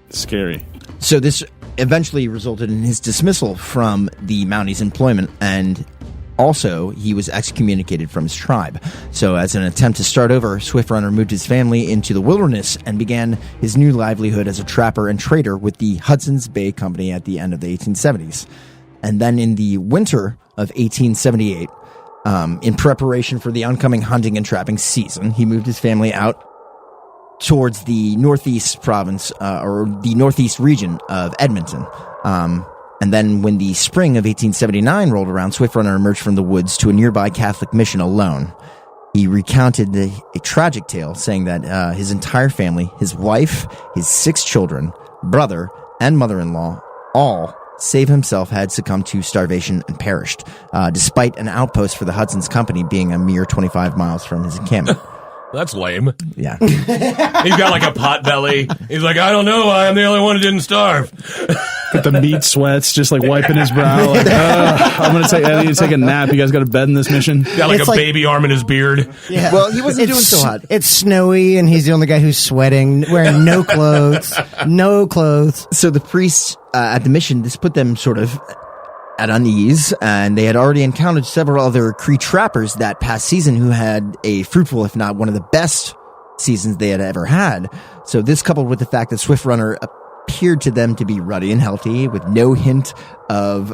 Speaker 5: Scary.
Speaker 3: So this eventually resulted in his dismissal from the Mounties' employment, and also he was excommunicated from his tribe. So as an attempt to start over, Swift Runner moved his family into the wilderness and began his new livelihood as a trapper and trader with the Hudson's Bay Company at the end of the 1870s. And then in the winter of 1878, in preparation for the oncoming hunting and trapping season, he moved his family out towards the northeast province, or the northeast region of Edmonton. And then when the spring of 1879 rolled around, Swift Runner emerged from the woods to a nearby Catholic mission alone. He recounted a tragic tale, saying that his entire family, his wife, his 6 children, brother, and mother-in-law, all, save himself, had succumbed to starvation and perished, despite an outpost for the Hudson's Company being a mere 25 miles from his encampment.
Speaker 2: That's lame.
Speaker 3: Yeah.
Speaker 2: He's got like a pot belly. He's like, I don't know why I'm the only one who didn't starve.
Speaker 5: Got the meat sweats, just like wiping his brow. Like, I need to take a nap. You guys got a bed in this mission?
Speaker 2: Got like
Speaker 1: It's
Speaker 2: a
Speaker 1: like-
Speaker 2: baby arm in his beard.
Speaker 1: Yeah.
Speaker 3: Well, he wasn't doing so hot.
Speaker 1: It's snowy, and he's the only guy who's sweating, wearing no clothes. No clothes.
Speaker 3: So the priests at the mission, this put them sort of at unease, and they had already encountered several other Cree trappers that past season who had a fruitful, if not one of the best seasons they had ever had. So this, coupled with the fact that Swift Runner appeared to them to be ruddy and healthy with no hint of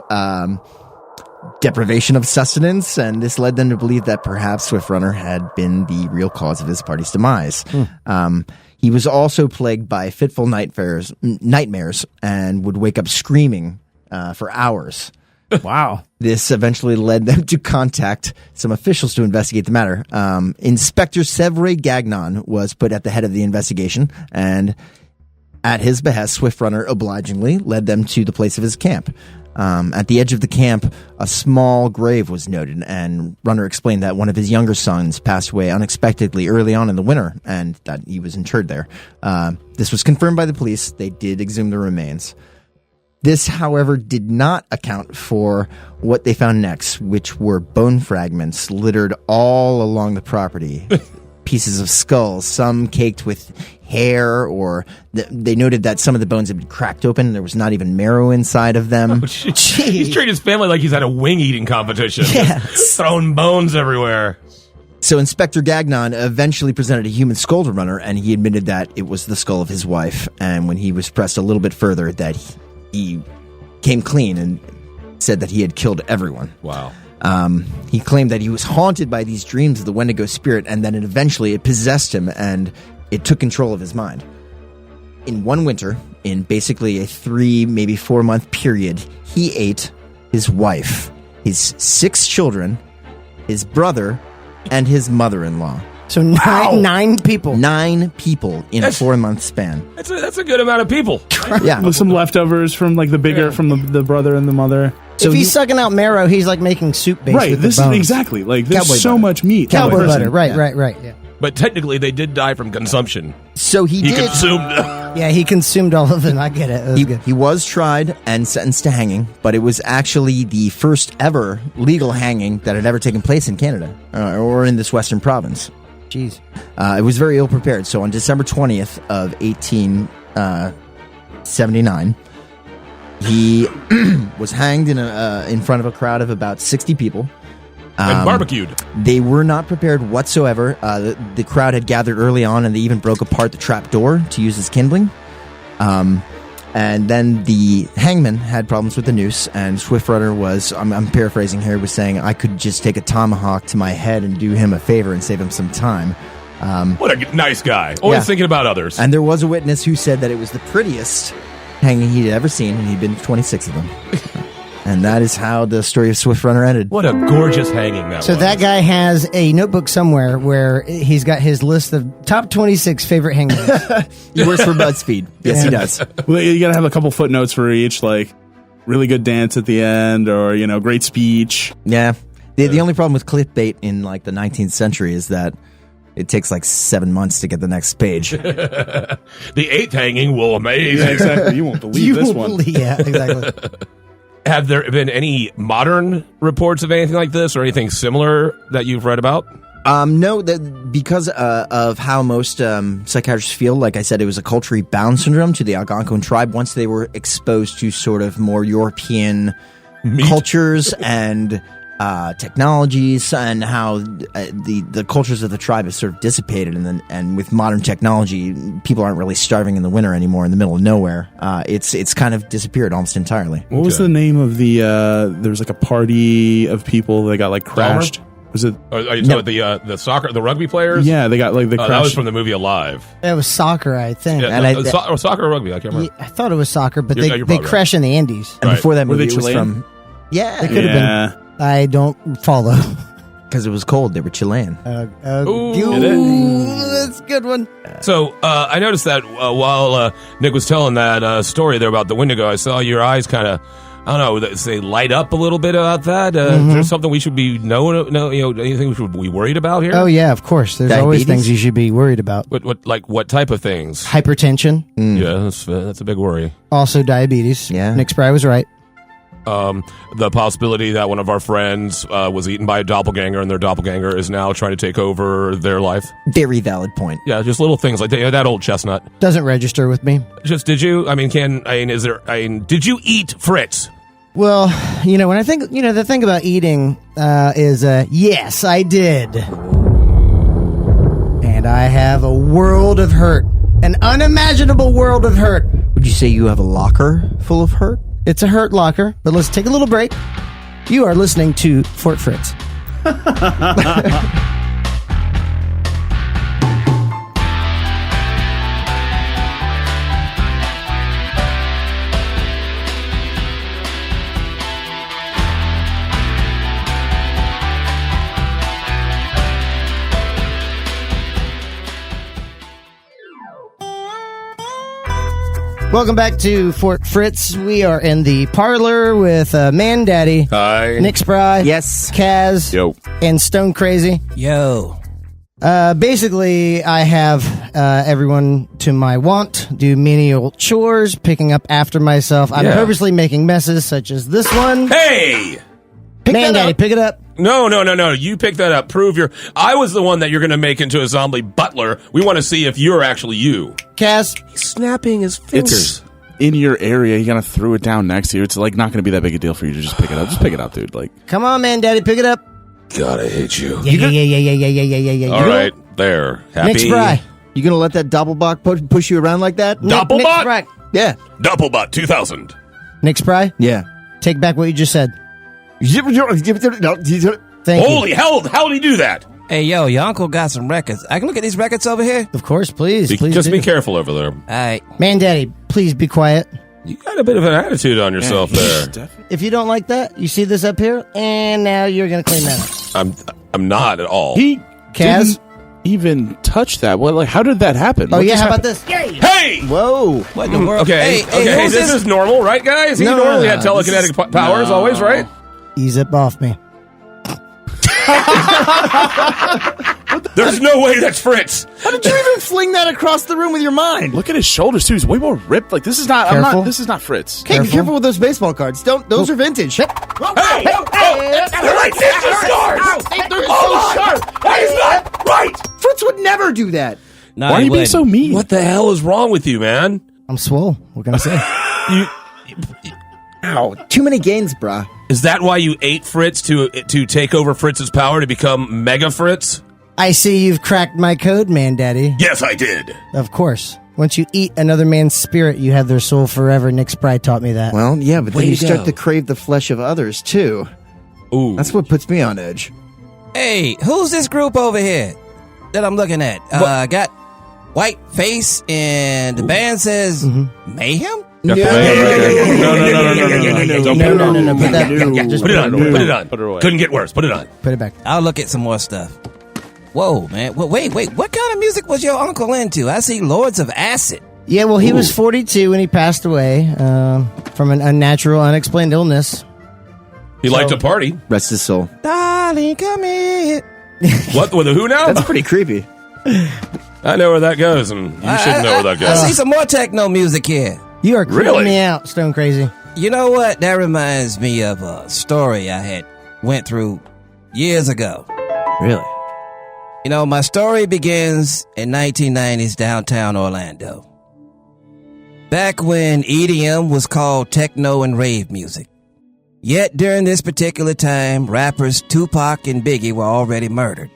Speaker 3: deprivation of sustenance, and this led them to believe that perhaps Swift Runner had been the real cause of his party's demise. He was also plagued by fitful nightmares and would wake up screaming for hours.
Speaker 1: Wow.
Speaker 3: This eventually led them to contact some officials to investigate the matter. Inspector Sevre Gagnon was put at the head of the investigation, and at his behest, Swift Runner obligingly led them to the place of his camp. At the edge of the camp, a small grave was noted, and Runner explained that one of his younger sons passed away unexpectedly early on in the winter, and that he was interred there. This was confirmed by the police. They did exhume the remains. This, however, did not account for what they found next, which were bone fragments littered all along the property. Pieces of skulls, some caked with hair, or they noted that some of the bones had been cracked open. There was not even marrow inside of them.
Speaker 2: He's treated his family like he's at a wing eating competition.
Speaker 3: Yes.
Speaker 2: Throwing bones everywhere.
Speaker 3: So Inspector Gagnon eventually presented a human skull to Runner, and he admitted that it was the skull of his wife. And when he was pressed a little bit further, that he came clean and said that he had killed everyone.
Speaker 2: Wow.
Speaker 3: He claimed that he was haunted by these dreams of the Wendigo spirit, and then eventually it possessed him and it took control of his mind. In one winter, in basically a 3, maybe 4 month period, he ate his wife, his 6 children, his brother, and his mother-in-law.
Speaker 1: So nine people.
Speaker 3: 9 people in a 4-month span.
Speaker 2: That's a good amount of people.
Speaker 3: Yeah.
Speaker 7: With some leftovers from like from the brother and the mother.
Speaker 1: So if he's sucking out marrow, he's like making soup base with
Speaker 7: This
Speaker 1: the bones.
Speaker 7: is exactly like there's
Speaker 3: Cowboy
Speaker 7: so
Speaker 3: butter.
Speaker 7: much meat.
Speaker 1: Cowboy
Speaker 7: per person.
Speaker 1: butter. Right. Yeah.
Speaker 2: But technically, they did die from consumption.
Speaker 3: So he did.
Speaker 2: Consumed.
Speaker 1: Yeah, he consumed all of it. I get it. That was good.
Speaker 3: He was tried and sentenced to hanging, but it was actually the first ever legal hanging that had ever taken place in Canada or in this western province.
Speaker 1: Jeez.
Speaker 3: It was very ill prepared. So on December 20th of 1879, he was hanged in front of a crowd of about 60 people.
Speaker 2: And barbecued.
Speaker 3: They were not prepared whatsoever. The crowd had gathered early on, and they even broke apart the trap door to use as kindling. And then the hangman had problems with the noose, and Swift Runner was, I'm paraphrasing here, was saying, I could just take a tomahawk to my head and do him a favor and save him some time.
Speaker 2: What a nice guy. Always thinking about others.
Speaker 3: And there was a witness who said that it was the prettiest hanging he'd ever seen, and he'd been to 26 of them. And that is how the story of Swift Runner ended.
Speaker 2: What a gorgeous hanging that was.
Speaker 1: So that guy has a notebook somewhere where he's got his list of top 26 favorite hangings.
Speaker 3: He works for BuzzFeed. Yes, he does.
Speaker 7: Well, you gotta have a couple footnotes for each, like really good dance at the end, or great speech.
Speaker 3: Yeah. The only problem with clickbait in like the 19th century is that it takes like 7 months to get the next page.
Speaker 2: The 8th hanging will amaze.
Speaker 7: Yeah, exactly. You won't believe this one.
Speaker 1: Yeah, exactly.
Speaker 2: Have there been any modern reports of anything like this or anything similar that you've read about?
Speaker 3: No, because of how most psychiatrists feel, like I said, it was a culturally bound syndrome to the Algonquin tribe once they were exposed to sort of more European cultures and technologies, and how the cultures of the tribe have sort of dissipated, and with modern technology, people aren't really starving in the winter anymore in the middle of nowhere. It's kind of disappeared almost entirely.
Speaker 7: What was the name of the? There was like a party of people that got like crashed. Was it?
Speaker 2: Are you talking about the soccer, the rugby players?
Speaker 7: Yeah, they got like the.
Speaker 2: That was from the movie Alive.
Speaker 1: It was soccer, I think.
Speaker 2: Yeah,
Speaker 3: And
Speaker 2: soccer or rugby? I can't remember.
Speaker 1: I thought it was soccer, but
Speaker 2: You're
Speaker 1: they
Speaker 2: probably
Speaker 1: crash in the Andes.
Speaker 3: And
Speaker 2: Right.
Speaker 3: before that
Speaker 7: Were
Speaker 3: movie,
Speaker 7: they
Speaker 3: it was
Speaker 7: Chilean?
Speaker 3: from yeah,
Speaker 1: It could have
Speaker 7: Yeah.
Speaker 1: been. I don't follow.
Speaker 3: because it was cold. They were Chilean.
Speaker 1: That's a good one.
Speaker 2: So I noticed that while Nick was telling that story there about the Wendigo, I saw your eyes kind of, I don't know, they light up a little bit about that. Is there something we should be anything we should be worried about here?
Speaker 1: Oh yeah, of course. There's always
Speaker 3: Diabetes?
Speaker 1: things you should be worried about.
Speaker 2: What type of things?
Speaker 1: Hypertension,
Speaker 2: Yeah, that's a big worry.
Speaker 1: also diabetes.
Speaker 3: Yeah.
Speaker 1: Nick Spry was right.
Speaker 2: The possibility that one of our friends was eaten by a doppelganger and their doppelganger is now trying to take over their life.
Speaker 3: Very valid point.
Speaker 2: Yeah, just little things like that old chestnut.
Speaker 1: Doesn't register with me.
Speaker 2: Just did you? Did you eat Fritz?
Speaker 1: Well, when I think, the thing about eating is, yes, I did. And I have a world of hurt. An unimaginable world of hurt.
Speaker 3: Would you say you have a locker full of hurt?
Speaker 1: It's a hurt locker, but let's take a little break. You are listening to Fort Fritz. Welcome back to Fort Fritz. We are in the parlor with Mandaddy,
Speaker 2: Hi.
Speaker 1: Nick Spry,
Speaker 3: Yes.
Speaker 1: Kaz,
Speaker 5: Yo.
Speaker 1: and Stone Crazy.
Speaker 4: Yo.
Speaker 1: Basically, I have everyone to my want do menial chores, picking up after myself. I'm
Speaker 2: Yeah.
Speaker 1: purposely making messes such as this one.
Speaker 2: Hey!
Speaker 1: Mandaddy, pick it up.
Speaker 2: No. You pick that up. Prove your... I was the one that you're going to make into a zombie butler. We want to see if you're actually you.
Speaker 1: Kaz,
Speaker 2: He's snapping his fingers.
Speaker 5: It's in your area. You gotta throw it down next to you. It's like not gonna be that big a deal for you to just pick it up. Just pick it up, dude. Like,
Speaker 1: come on, Mandaddy, pick it up.
Speaker 2: God, I hate you.
Speaker 1: Yeah.
Speaker 2: All right. There. Happy?
Speaker 1: Nick Spry.
Speaker 3: You gonna let that Doppelbach push you around like that?
Speaker 1: Nick
Speaker 2: Doppelbot?
Speaker 1: Spry.
Speaker 3: Yeah.
Speaker 2: Doppelbot 2000.
Speaker 1: Nick Spry,
Speaker 3: Yeah.
Speaker 1: take back what you just said. Thank
Speaker 2: Holy hell, how did he do that?
Speaker 4: Hey, yo, your uncle got some records. I can look at these records over here?
Speaker 1: you. Of course, please.
Speaker 2: Just
Speaker 1: do.
Speaker 2: be careful over there.
Speaker 4: All right.
Speaker 1: Mandaddy, please be quiet.
Speaker 2: You got a bit of an attitude on yourself there.
Speaker 5: definitely.
Speaker 1: If you don't like that, you see this up here, and now you're going to clean that up.
Speaker 2: I'm not at all.
Speaker 5: He
Speaker 1: Kaz?
Speaker 5: didn't even touch that. Well, like, how did that happen?
Speaker 1: Oh,
Speaker 5: What
Speaker 1: yeah,
Speaker 5: just
Speaker 1: how about
Speaker 5: happened?
Speaker 1: this?
Speaker 2: Hey!
Speaker 3: Whoa.
Speaker 4: What in the world?
Speaker 2: Okay,
Speaker 4: Hey, who's
Speaker 2: this is normal, right, guys? He
Speaker 3: No,
Speaker 2: normally
Speaker 3: no,
Speaker 2: had
Speaker 3: no.
Speaker 2: telekinetic powers, always, right?
Speaker 1: Ease up off me.
Speaker 2: There's no way that's Fritz.
Speaker 3: How did you even fling that across the room with your mind?
Speaker 5: Look at his shoulders too. He's way more ripped. Like, this is not.
Speaker 1: Careful.
Speaker 5: This is not Fritz.
Speaker 3: Hey, be careful with those baseball cards. Those are vintage.
Speaker 2: Hey! They're like ninja stars!
Speaker 3: They're
Speaker 2: Oh,
Speaker 3: so sharp.
Speaker 2: That is not right!
Speaker 3: Fritz would never do that.
Speaker 4: No,
Speaker 5: Why are
Speaker 4: he
Speaker 5: you being
Speaker 4: wouldn't.
Speaker 5: so mean?
Speaker 2: What the hell is wrong with you, man?
Speaker 1: I'm swole. What can I say?
Speaker 3: Ow. Too many gains, brah.
Speaker 2: Is that why you ate Fritz to take over Fritz's power to become Mega Fritz?
Speaker 1: I see you've cracked my code, Mandaddy.
Speaker 2: Yes, I did.
Speaker 1: Of course. Once you eat another man's spirit, you have their soul forever. Nick Spry taught me that.
Speaker 3: Well, yeah, but
Speaker 4: Way
Speaker 3: then you
Speaker 4: to
Speaker 3: start
Speaker 4: go.
Speaker 3: to crave the flesh of others, too.
Speaker 2: Ooh.
Speaker 3: That's what puts me on edge.
Speaker 4: Hey, who's this group over here that I'm looking at? Got white face and the band says Mayhem?
Speaker 3: No.
Speaker 5: No.
Speaker 1: Put that, just
Speaker 2: Put it on. Put it on.
Speaker 5: Put it away.
Speaker 2: Couldn't get worse. Put it on.
Speaker 1: Put it back.
Speaker 4: I'll look at some more stuff. Whoa, man. Wait. What kind of music was your uncle into? I see Lords of Acid.
Speaker 1: Yeah, well, he was 42 when he passed away from an unnatural, unexplained illness.
Speaker 2: He liked to party.
Speaker 3: Rest his soul.
Speaker 4: Darling, come here.
Speaker 2: What? With a who now?
Speaker 3: That's pretty creepy.
Speaker 2: I know where that goes, and you should know where that
Speaker 4: I
Speaker 2: goes.
Speaker 4: see some more techno music here.
Speaker 1: You are creeping
Speaker 2: Really?
Speaker 1: me out, Stone Crazy.
Speaker 4: You know what? That reminds me of a story I had went through years ago.
Speaker 3: Really?
Speaker 4: You know, my story begins in 1990s downtown Orlando. Back when EDM was called techno and rave music. Yet during this particular time, rappers Tupac and Biggie were already murdered.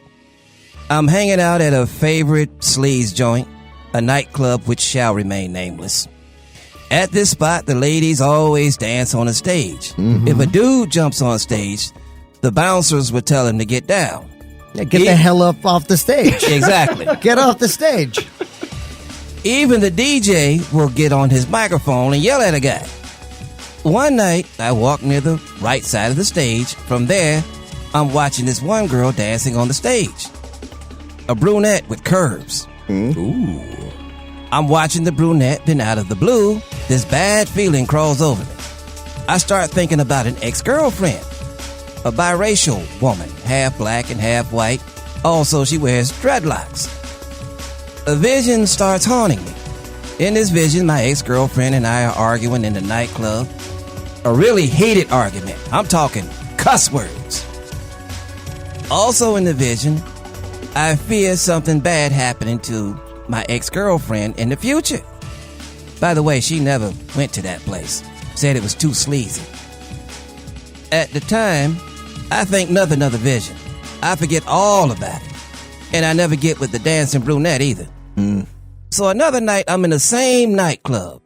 Speaker 4: I'm hanging out at a favorite sleaze joint, a nightclub which shall remain nameless. At this spot, the ladies always dance on a stage. If a dude jumps on stage, the bouncers would tell him to get down.
Speaker 1: Yeah, get the hell up off the stage.
Speaker 4: Exactly.
Speaker 1: Get off the stage.
Speaker 4: Even the DJ will get on his microphone and yell at a guy. One night, I walked near the right side of the stage. From there, I'm watching this one girl dancing on the stage. A brunette with curves.
Speaker 2: Ooh.
Speaker 4: I'm watching the brunette, then out of the blue, this bad feeling crawls over me. I start thinking about an ex-girlfriend. A biracial woman, half black and half white. Also, she wears dreadlocks. A vision starts haunting me. In this vision, my ex-girlfriend and I are arguing in the nightclub. A really heated argument. I'm talking cuss words. Also in the vision, I fear something bad happening to my ex-girlfriend in the future. By the way, she never went to that place. Said it was too sleazy. At the time, I think nothing of the vision. I forget all about it. And I never get with the dancing brunette either. So another night, I'm in the same nightclub.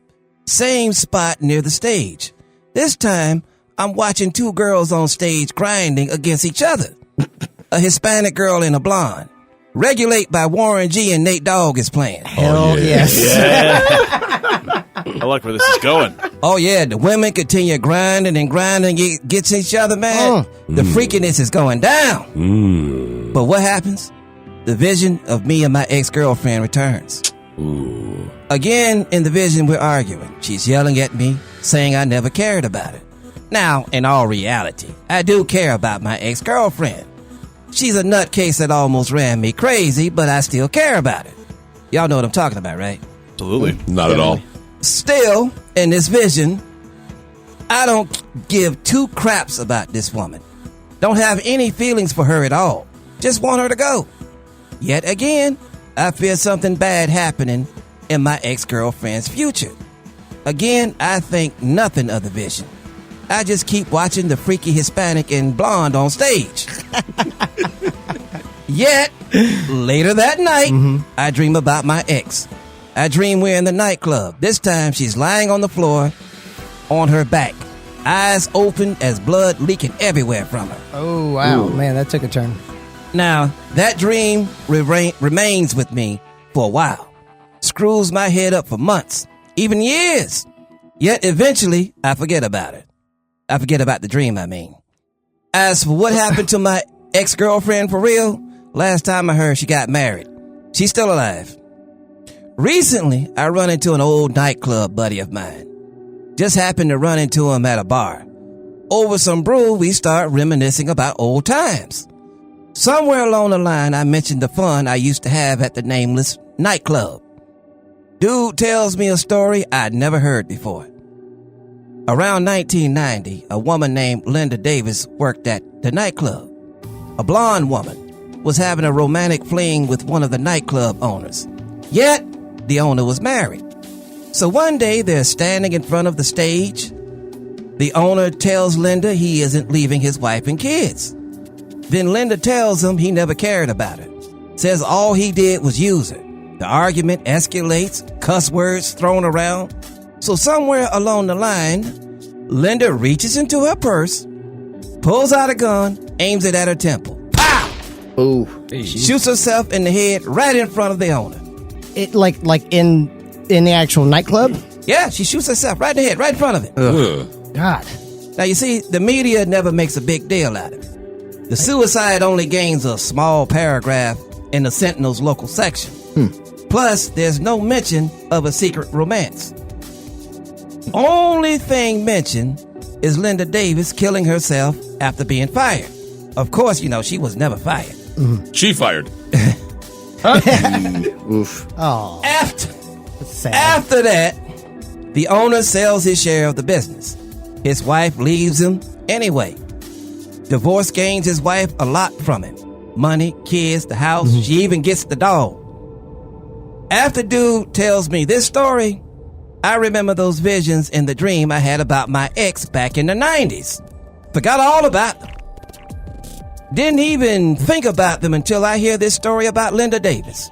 Speaker 4: Same spot near the stage. This time, I'm watching two girls on stage grinding against each other. A Hispanic girl and a blonde. Regulate by Warren G and Nate Dogg is playing.
Speaker 1: Hell yes.
Speaker 5: I like where this is going.
Speaker 4: Oh yeah, the women continue grinding and grinding against each other, man. The freakiness is going down. But what happens? The vision of me and my ex-girlfriend returns.
Speaker 2: Ooh.
Speaker 4: Again, in the vision, we're arguing. She's yelling at me, saying I never cared about it. Now, in all reality, I do care about my ex-girlfriend. She's a nutcase that almost ran me crazy, but I still care about it. Y'all know what I'm talking about, right?
Speaker 5: Absolutely.
Speaker 2: Not at all.
Speaker 4: Still, in this vision, I don't give two craps about this woman. Don't have any feelings for her at all. Just want her to go. Yet again, I fear something bad happening in my ex-girlfriend's future. Again, I think nothing of the vision. I just keep watching the freaky Hispanic and blonde on stage. Yet, later that night, I dream about my ex. I dream we're in the nightclub. This time, she's lying on the floor on her back. Eyes open as blood leaking everywhere from her.
Speaker 1: Oh, wow. Man, that took a turn.
Speaker 4: Now, that dream remains with me for a while. Screws my head up for months, even years. Yet eventually, I forget about it. I forget about the dream, I mean. As for what happened to my ex-girlfriend for real, last time I heard she got married. She's still alive. Recently, I run into an old nightclub buddy of mine. Just happened to run into him at a bar. Over some brew, we start reminiscing about old times. Somewhere along the line, I mentioned the fun I used to have at the nameless nightclub. Dude tells me a story I'd never heard before. Around 1990, a woman named Linda Davis worked at the nightclub. A blonde woman was having a romantic fling with one of the nightclub owners. Yet, the owner was married. So one day, they're standing in front of the stage. The owner tells Linda he isn't leaving his wife and kids. Then Linda tells him he never cared about her. Says all he did was use her. The argument escalates, cuss words thrown around. So somewhere along the line, Linda reaches into her purse, pulls out a gun, aims it at her temple. Pow!
Speaker 3: Oh,
Speaker 4: Shoots herself in the head right in front of the owner.
Speaker 1: It like in the actual nightclub?
Speaker 4: Yeah, she shoots herself right in the head, right in front of it.
Speaker 2: Ugh.
Speaker 1: God.
Speaker 4: Now, you see, the media never makes a big deal out of it. The suicide only gains a small paragraph in the Sentinel's local section. Plus, there's no mention of a secret romance. Only thing mentioned is Linda Davis killing herself after being fired. Of course, you know, she was never fired.
Speaker 2: She fired.
Speaker 3: oof.
Speaker 1: Oh, that's sad.
Speaker 4: After that, the owner sells his share of the business. His wife leaves him anyway. Divorce gains his wife a lot from him. Money, kids, the house. She even gets the dog. After dude tells me this story, I remember those visions in the dream I had about my ex back in the 90s. Forgot all about them. Didn't even think about them until I hear this story about Linda Davis.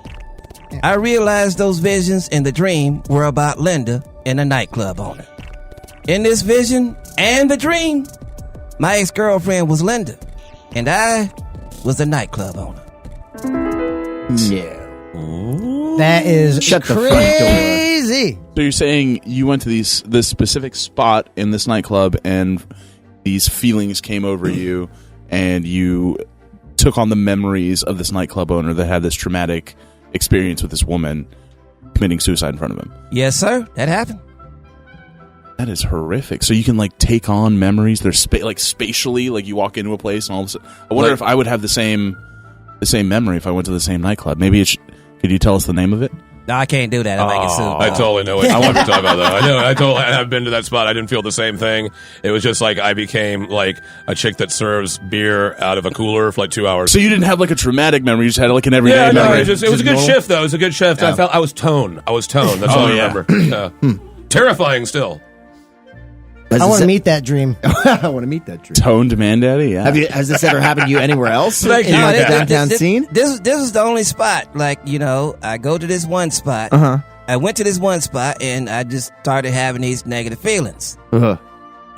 Speaker 4: I realized those visions in the dream were about Linda and a nightclub owner. In this vision and the dream, my ex-girlfriend was Linda, and I was the nightclub owner.
Speaker 3: No.
Speaker 1: That is
Speaker 3: Shut the front
Speaker 1: crazy.
Speaker 5: So you're saying you went to this specific spot in this nightclub and these feelings came over you and you took on the memories of this nightclub owner that had this traumatic experience with this woman committing suicide in front of him.
Speaker 4: Yes, sir. That happened.
Speaker 5: That is horrific. So you can like take on memories. They're spatially, like you walk into a place and all of a sudden. I wonder if I would have the same memory if I went to the same nightclub. Maybe could you tell us the name of it?
Speaker 4: No, I can't do that. I might get sued.
Speaker 2: I totally know it. I want to talk about that. I've been to that spot. I didn't feel the same thing. It was just like I became like a chick that serves beer out of a cooler for like 2 hours.
Speaker 5: So you didn't have like a traumatic memory. You just had like an everyday memory.
Speaker 2: It was a good shift though. It was a good shift.
Speaker 5: Yeah.
Speaker 2: I felt I was toned. That's all I remember. Yeah. Terrifying still.
Speaker 1: I want to meet that dream.
Speaker 3: I want to meet that dream.
Speaker 5: Toned Mandaddy, yeah.
Speaker 3: Has this ever happened to you anywhere else in
Speaker 4: Like,
Speaker 3: the downtown scene?
Speaker 4: This is the only spot. Like, you know, I go to this one spot. I went to this one spot and I just started having these negative feelings. Now,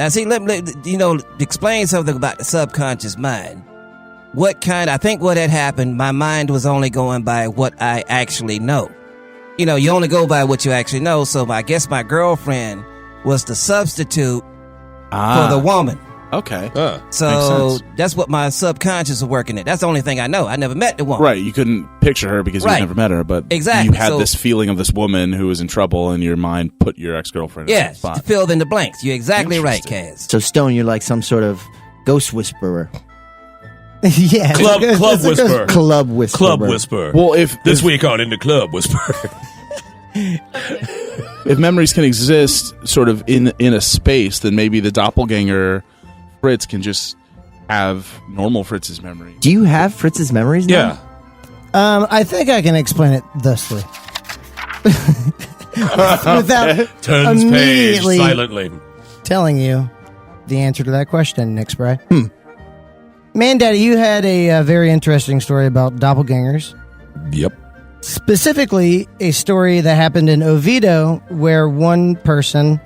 Speaker 4: see, let explain something about the subconscious mind. I think what had happened, my mind was only going by what I actually know. You know, you only go by what you actually know. So I guess my girlfriend was the substitute for the woman.
Speaker 5: Okay. Makes
Speaker 4: So
Speaker 5: sense.
Speaker 4: that's what my subconscious is working at. That's the only thing I know. I never met the woman.
Speaker 5: Right, you couldn't picture her because
Speaker 4: Right.
Speaker 5: you never met her, but
Speaker 4: Exactly.
Speaker 5: you had
Speaker 4: So-
Speaker 5: this feeling of this woman who was in trouble, and your mind put your ex-girlfriend in that
Speaker 4: Yes,
Speaker 5: spot.
Speaker 4: filled in the blanks. You're exactly right,
Speaker 5: Interesting.
Speaker 4: Kaz.
Speaker 3: So Stone, you're like some sort of ghost whisperer.
Speaker 1: Yeah,
Speaker 2: Club Whisperer.
Speaker 3: Club whisperer.
Speaker 2: Club Whisperer.
Speaker 5: Well, if
Speaker 2: This week on Into Club Whisperer.
Speaker 5: if memories can exist sort of in a space, then maybe the doppelganger Fritz can just have normal Fritz's memory.
Speaker 3: Do you have Fritz's memories now?
Speaker 2: Yeah.
Speaker 1: I think I can explain it thusly. Without
Speaker 2: Turns page
Speaker 1: immediately
Speaker 2: silently.
Speaker 1: telling you the answer to that question, Nick Spry. Mandaddy, you had a very interesting story about doppelgangers.
Speaker 2: Yep.
Speaker 1: Specifically, a story that happened in Oviedo where one person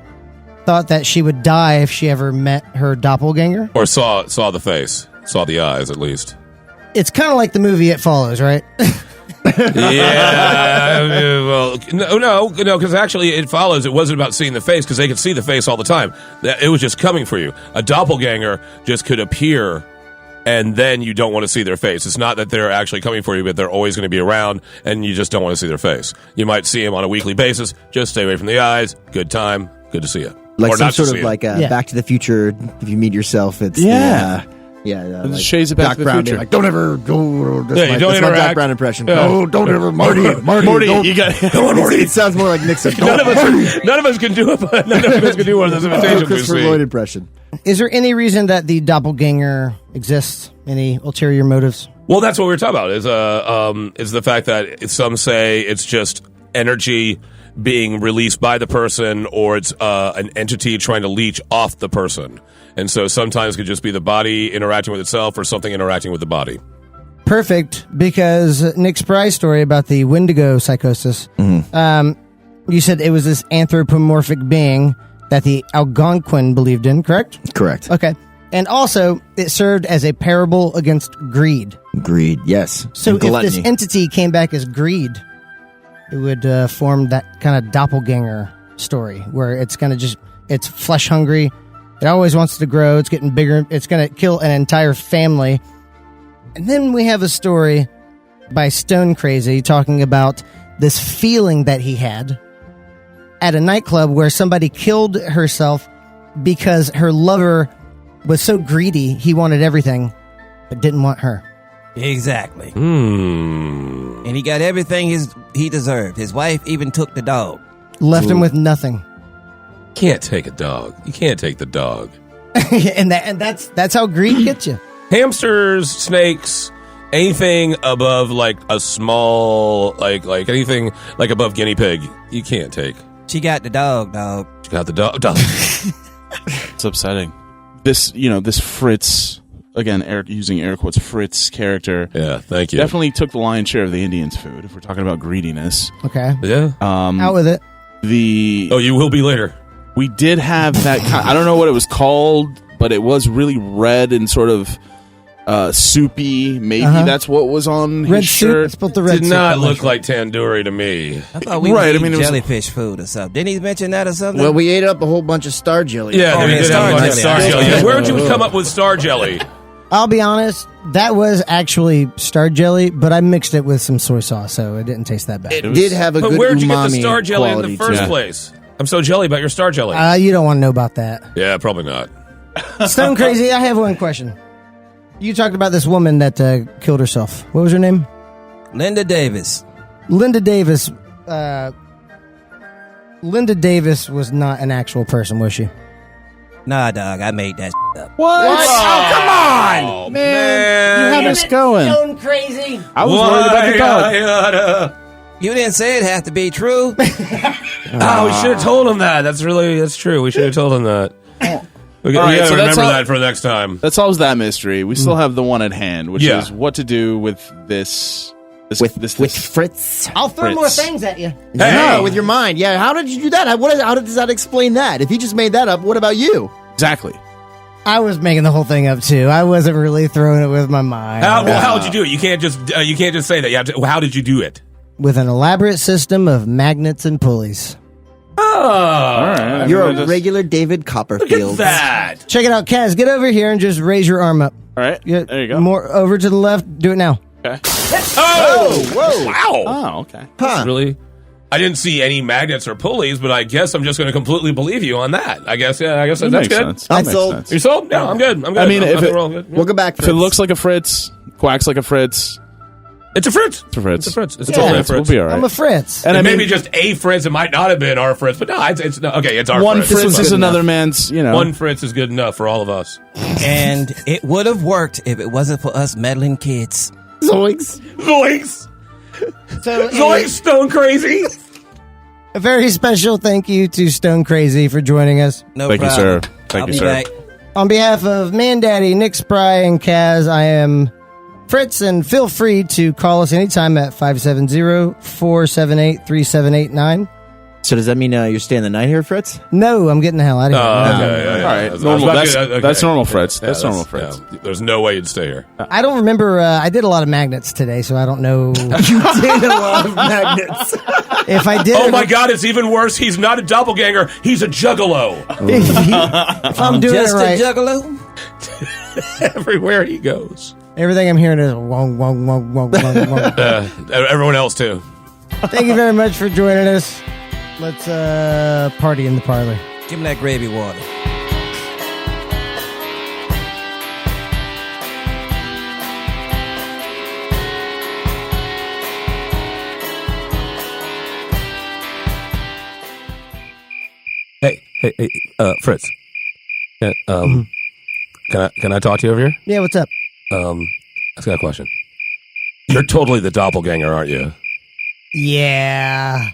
Speaker 1: thought that she would die if she ever met her doppelganger.
Speaker 2: Or saw the face. Saw the eyes, at least.
Speaker 1: It's kind of like the movie It Follows, right?
Speaker 2: Yeah. Well, no, because actually It Follows. It wasn't about seeing the face, because they could see the face all the time. It was just coming for you. A doppelganger just could appear, and then you don't want to see their face. It's not that they're actually coming for you, but they're always going to be around, and you just don't want to see their face. You might see them on a weekly basis. Just stay away from the eyes. Good time. Good to see you.
Speaker 3: Like
Speaker 2: Or
Speaker 3: some
Speaker 2: not to
Speaker 3: sort
Speaker 2: see
Speaker 3: of
Speaker 2: you.
Speaker 3: like
Speaker 1: Yeah.
Speaker 3: Back to the Future. If you meet yourself, it's
Speaker 5: The
Speaker 3: like
Speaker 5: shades of Back
Speaker 3: Doc
Speaker 5: to the
Speaker 3: Brown
Speaker 5: Future.
Speaker 3: being like, don't ever go. That's
Speaker 2: Yeah, you don't
Speaker 3: that's my Doc
Speaker 2: interact.
Speaker 3: Brown impression.
Speaker 2: Yeah.
Speaker 3: No, don't ever, Marty,
Speaker 5: Morty,
Speaker 3: don't,
Speaker 5: you got
Speaker 3: come on, Marty. It sounds more like Nixon.
Speaker 2: None of us can do it. None of us can do one of those imitations we
Speaker 3: Christopher
Speaker 2: see.
Speaker 3: Lloyd impression.
Speaker 1: Is there any reason that the doppelganger exists? Any ulterior motives?
Speaker 2: Well, that's what we were talking about. Is the fact that some say it's just energy being released by the person, or it's an entity trying to leech off the person, and so sometimes it could just be the body interacting with itself, or something interacting with the body.
Speaker 1: Perfect, because Nick Spry's story about the Wendigo Psychosis, you said it was this anthropomorphic being that the Algonquin believed in, correct?
Speaker 3: Correct.
Speaker 1: Okay. And also, it served as a parable against greed.
Speaker 3: Greed, yes.
Speaker 1: So
Speaker 3: And
Speaker 1: if
Speaker 3: gluttony.
Speaker 1: this entity came back as greed, it would form that kind of doppelganger story where it's going to just, it's flesh hungry. It always wants to grow. It's getting bigger. It's going to kill an entire family. And then we have a story by Stone Crazy talking about this feeling that he had at a nightclub where somebody killed herself because her lover was so greedy he wanted everything but didn't want her.
Speaker 4: Exactly.
Speaker 2: Hmm.
Speaker 4: And he got everything he deserved. His wife even took the dog.
Speaker 1: Left him with nothing.
Speaker 2: Can't take a dog. You can't take the dog.
Speaker 1: and that's how greed gets you.
Speaker 2: Hamsters, snakes, anything above like a small, like anything like above guinea pig, you can't take.
Speaker 4: She got the dog.
Speaker 2: You got the dog.
Speaker 5: It's upsetting. This Fritz, again, Eric using air quotes, Fritz character.
Speaker 2: Yeah, thank you.
Speaker 5: Definitely took the lion's share of the Indians' food. If we're talking about greediness,
Speaker 1: Okay.
Speaker 2: Yeah.
Speaker 1: Out with it.
Speaker 2: Oh, you will be later.
Speaker 5: We did have that. I don't know what it was called, but it was really red and sort of soupy. Maybe that's what was on
Speaker 1: Red
Speaker 5: his
Speaker 1: soup.
Speaker 5: shirt.
Speaker 1: It's built the red
Speaker 2: Did
Speaker 1: soup.
Speaker 2: not
Speaker 1: I'm
Speaker 2: look
Speaker 1: sure.
Speaker 2: like tandoori to me.
Speaker 4: I thought we
Speaker 5: Right,
Speaker 4: right,
Speaker 5: I mean, it was-
Speaker 4: jellyfish food or something. Didn't he mention that or something?
Speaker 3: Well, we ate up a whole bunch of star jelly.
Speaker 2: Yeah,
Speaker 4: Oh,
Speaker 2: we
Speaker 4: yeah,
Speaker 2: did have
Speaker 4: star
Speaker 2: a bunch of
Speaker 4: jelly.
Speaker 2: star
Speaker 4: Yeah.
Speaker 2: jelly. Yeah, where would you come up with star jelly?
Speaker 1: I'll be honest, that was actually star jelly, but I mixed it with some soy sauce, so it didn't taste that bad.
Speaker 3: It did have a
Speaker 2: But
Speaker 3: good
Speaker 2: where'd you get the
Speaker 3: umami
Speaker 2: star jelly in the
Speaker 3: quality
Speaker 2: first
Speaker 3: to it.
Speaker 2: place? I'm so jelly about your star jelly.
Speaker 1: You don't want to know about that.
Speaker 2: Yeah, probably not.
Speaker 1: Stone Crazy, I have one question. You talked about this woman that killed herself. What was her name?
Speaker 4: Linda Davis.
Speaker 1: Linda Davis. Linda Davis was not an actual person, was she?
Speaker 4: Nah, dog, I made that up.
Speaker 5: What?
Speaker 3: Oh, come on!
Speaker 2: Oh,
Speaker 5: You have us going.
Speaker 1: Stone Crazy.
Speaker 5: I was worried about the dog.
Speaker 4: You didn't say it had to be true.
Speaker 2: Oh, we should have told him that. That's true. We should have told him that. We
Speaker 5: All right,
Speaker 2: gotta
Speaker 5: so that's
Speaker 2: remember
Speaker 5: all-
Speaker 2: that for next time.
Speaker 5: That solves that mystery. We still have the one at hand, which
Speaker 2: Yeah.
Speaker 5: is what to do with this.
Speaker 3: With Fritz.
Speaker 1: I'll throw
Speaker 5: Fritz.
Speaker 1: more things at you.
Speaker 3: No, with your mind. Yeah, how did you do that? How does that explain that? If you just made that up, what about you?
Speaker 5: Exactly.
Speaker 1: I was making the whole thing up too. I wasn't really throwing it with my mind.
Speaker 2: How did you do it? You can't just say that. You have to, how did you do it?
Speaker 1: With an elaborate system of magnets and pulleys.
Speaker 2: All
Speaker 5: right.
Speaker 3: You're a regular David Copperfield.
Speaker 2: Look at that.
Speaker 1: Check it out, Kaz. Get over here and just raise your arm up.
Speaker 5: All right. There you go.
Speaker 1: More over to the left. Do it now.
Speaker 5: Okay.
Speaker 2: Oh!
Speaker 3: Whoa!
Speaker 2: Wow.
Speaker 5: Oh, okay.
Speaker 3: Huh.
Speaker 2: Really? I didn't see any magnets or pulleys, but I guess I'm just going to completely believe you on that. I guess that's
Speaker 5: Makes
Speaker 2: good.
Speaker 5: sense.
Speaker 3: I'm
Speaker 5: Makes
Speaker 3: sold.
Speaker 5: sense.
Speaker 2: You sold? No, I'm good. I'm good.
Speaker 5: I mean, if
Speaker 2: we're all good.
Speaker 3: We'll go back.
Speaker 5: If it looks like a Fritz, quacks like a Fritz,
Speaker 2: It's a Fritz.
Speaker 5: it's a Fritz.
Speaker 2: It's a Fritz. It's
Speaker 5: It's
Speaker 2: totally
Speaker 5: a
Speaker 2: a
Speaker 5: Fritz. We'll
Speaker 2: Fritz.
Speaker 5: be all right.
Speaker 1: I'm a Fritz.
Speaker 5: And
Speaker 2: It
Speaker 5: I
Speaker 2: may
Speaker 5: mean,
Speaker 2: be just a Fritz. It might not have been our Fritz, but no, it's okay. It's our
Speaker 5: one
Speaker 2: Fritz.
Speaker 5: Fritz is
Speaker 3: good
Speaker 5: another
Speaker 3: enough.
Speaker 5: man's,
Speaker 2: One Fritz is good enough for all of us.
Speaker 4: And it would have worked if it wasn't for us meddling kids.
Speaker 3: Zoinks.
Speaker 2: Zoinks!
Speaker 1: So,
Speaker 2: Zoinks! Stone crazy!
Speaker 1: a very special thank you to Stone Crazy for joining us.
Speaker 4: No
Speaker 5: Thank you,
Speaker 4: problem.
Speaker 5: sir. Thank
Speaker 4: I'll
Speaker 5: you,
Speaker 4: be
Speaker 5: sir.
Speaker 4: back.
Speaker 1: On behalf of Mandaddy, Nick Spry, and Kaz, I am Fritz, and feel free to call us anytime at 570-478-3789.
Speaker 3: So does that mean you're staying the night here, Fritz?
Speaker 1: No, I'm getting the hell out of here.
Speaker 2: Okay,
Speaker 5: All right.
Speaker 2: I was
Speaker 5: Normal.
Speaker 2: about
Speaker 5: That's,
Speaker 2: to-
Speaker 5: that's normal, Fritz.
Speaker 2: Yeah,
Speaker 5: That's normal, Fritz.
Speaker 2: yeah. There's no way you'd stay here.
Speaker 1: I don't remember. I did a lot of magnets today, so I don't know
Speaker 3: You did a lot of magnets.
Speaker 1: if I did.
Speaker 2: Oh my God, it's even worse. He's not a doppelganger. He's a juggalo.
Speaker 1: If I'm doing
Speaker 4: Just
Speaker 1: it right,
Speaker 4: a juggalo?
Speaker 2: Everywhere he goes.
Speaker 1: everything I'm hearing is wong, wong, wong, wong, wong, wong.
Speaker 2: Everyone else too.
Speaker 1: Thank you very much for joining us. Let's party in the parlor.
Speaker 4: Give him that gravy water.
Speaker 2: Hey, Fritz. Can I talk to you over here?
Speaker 1: Yeah, what's up?
Speaker 2: I just got a question. You're totally the doppelganger, aren't you?
Speaker 1: Yeah.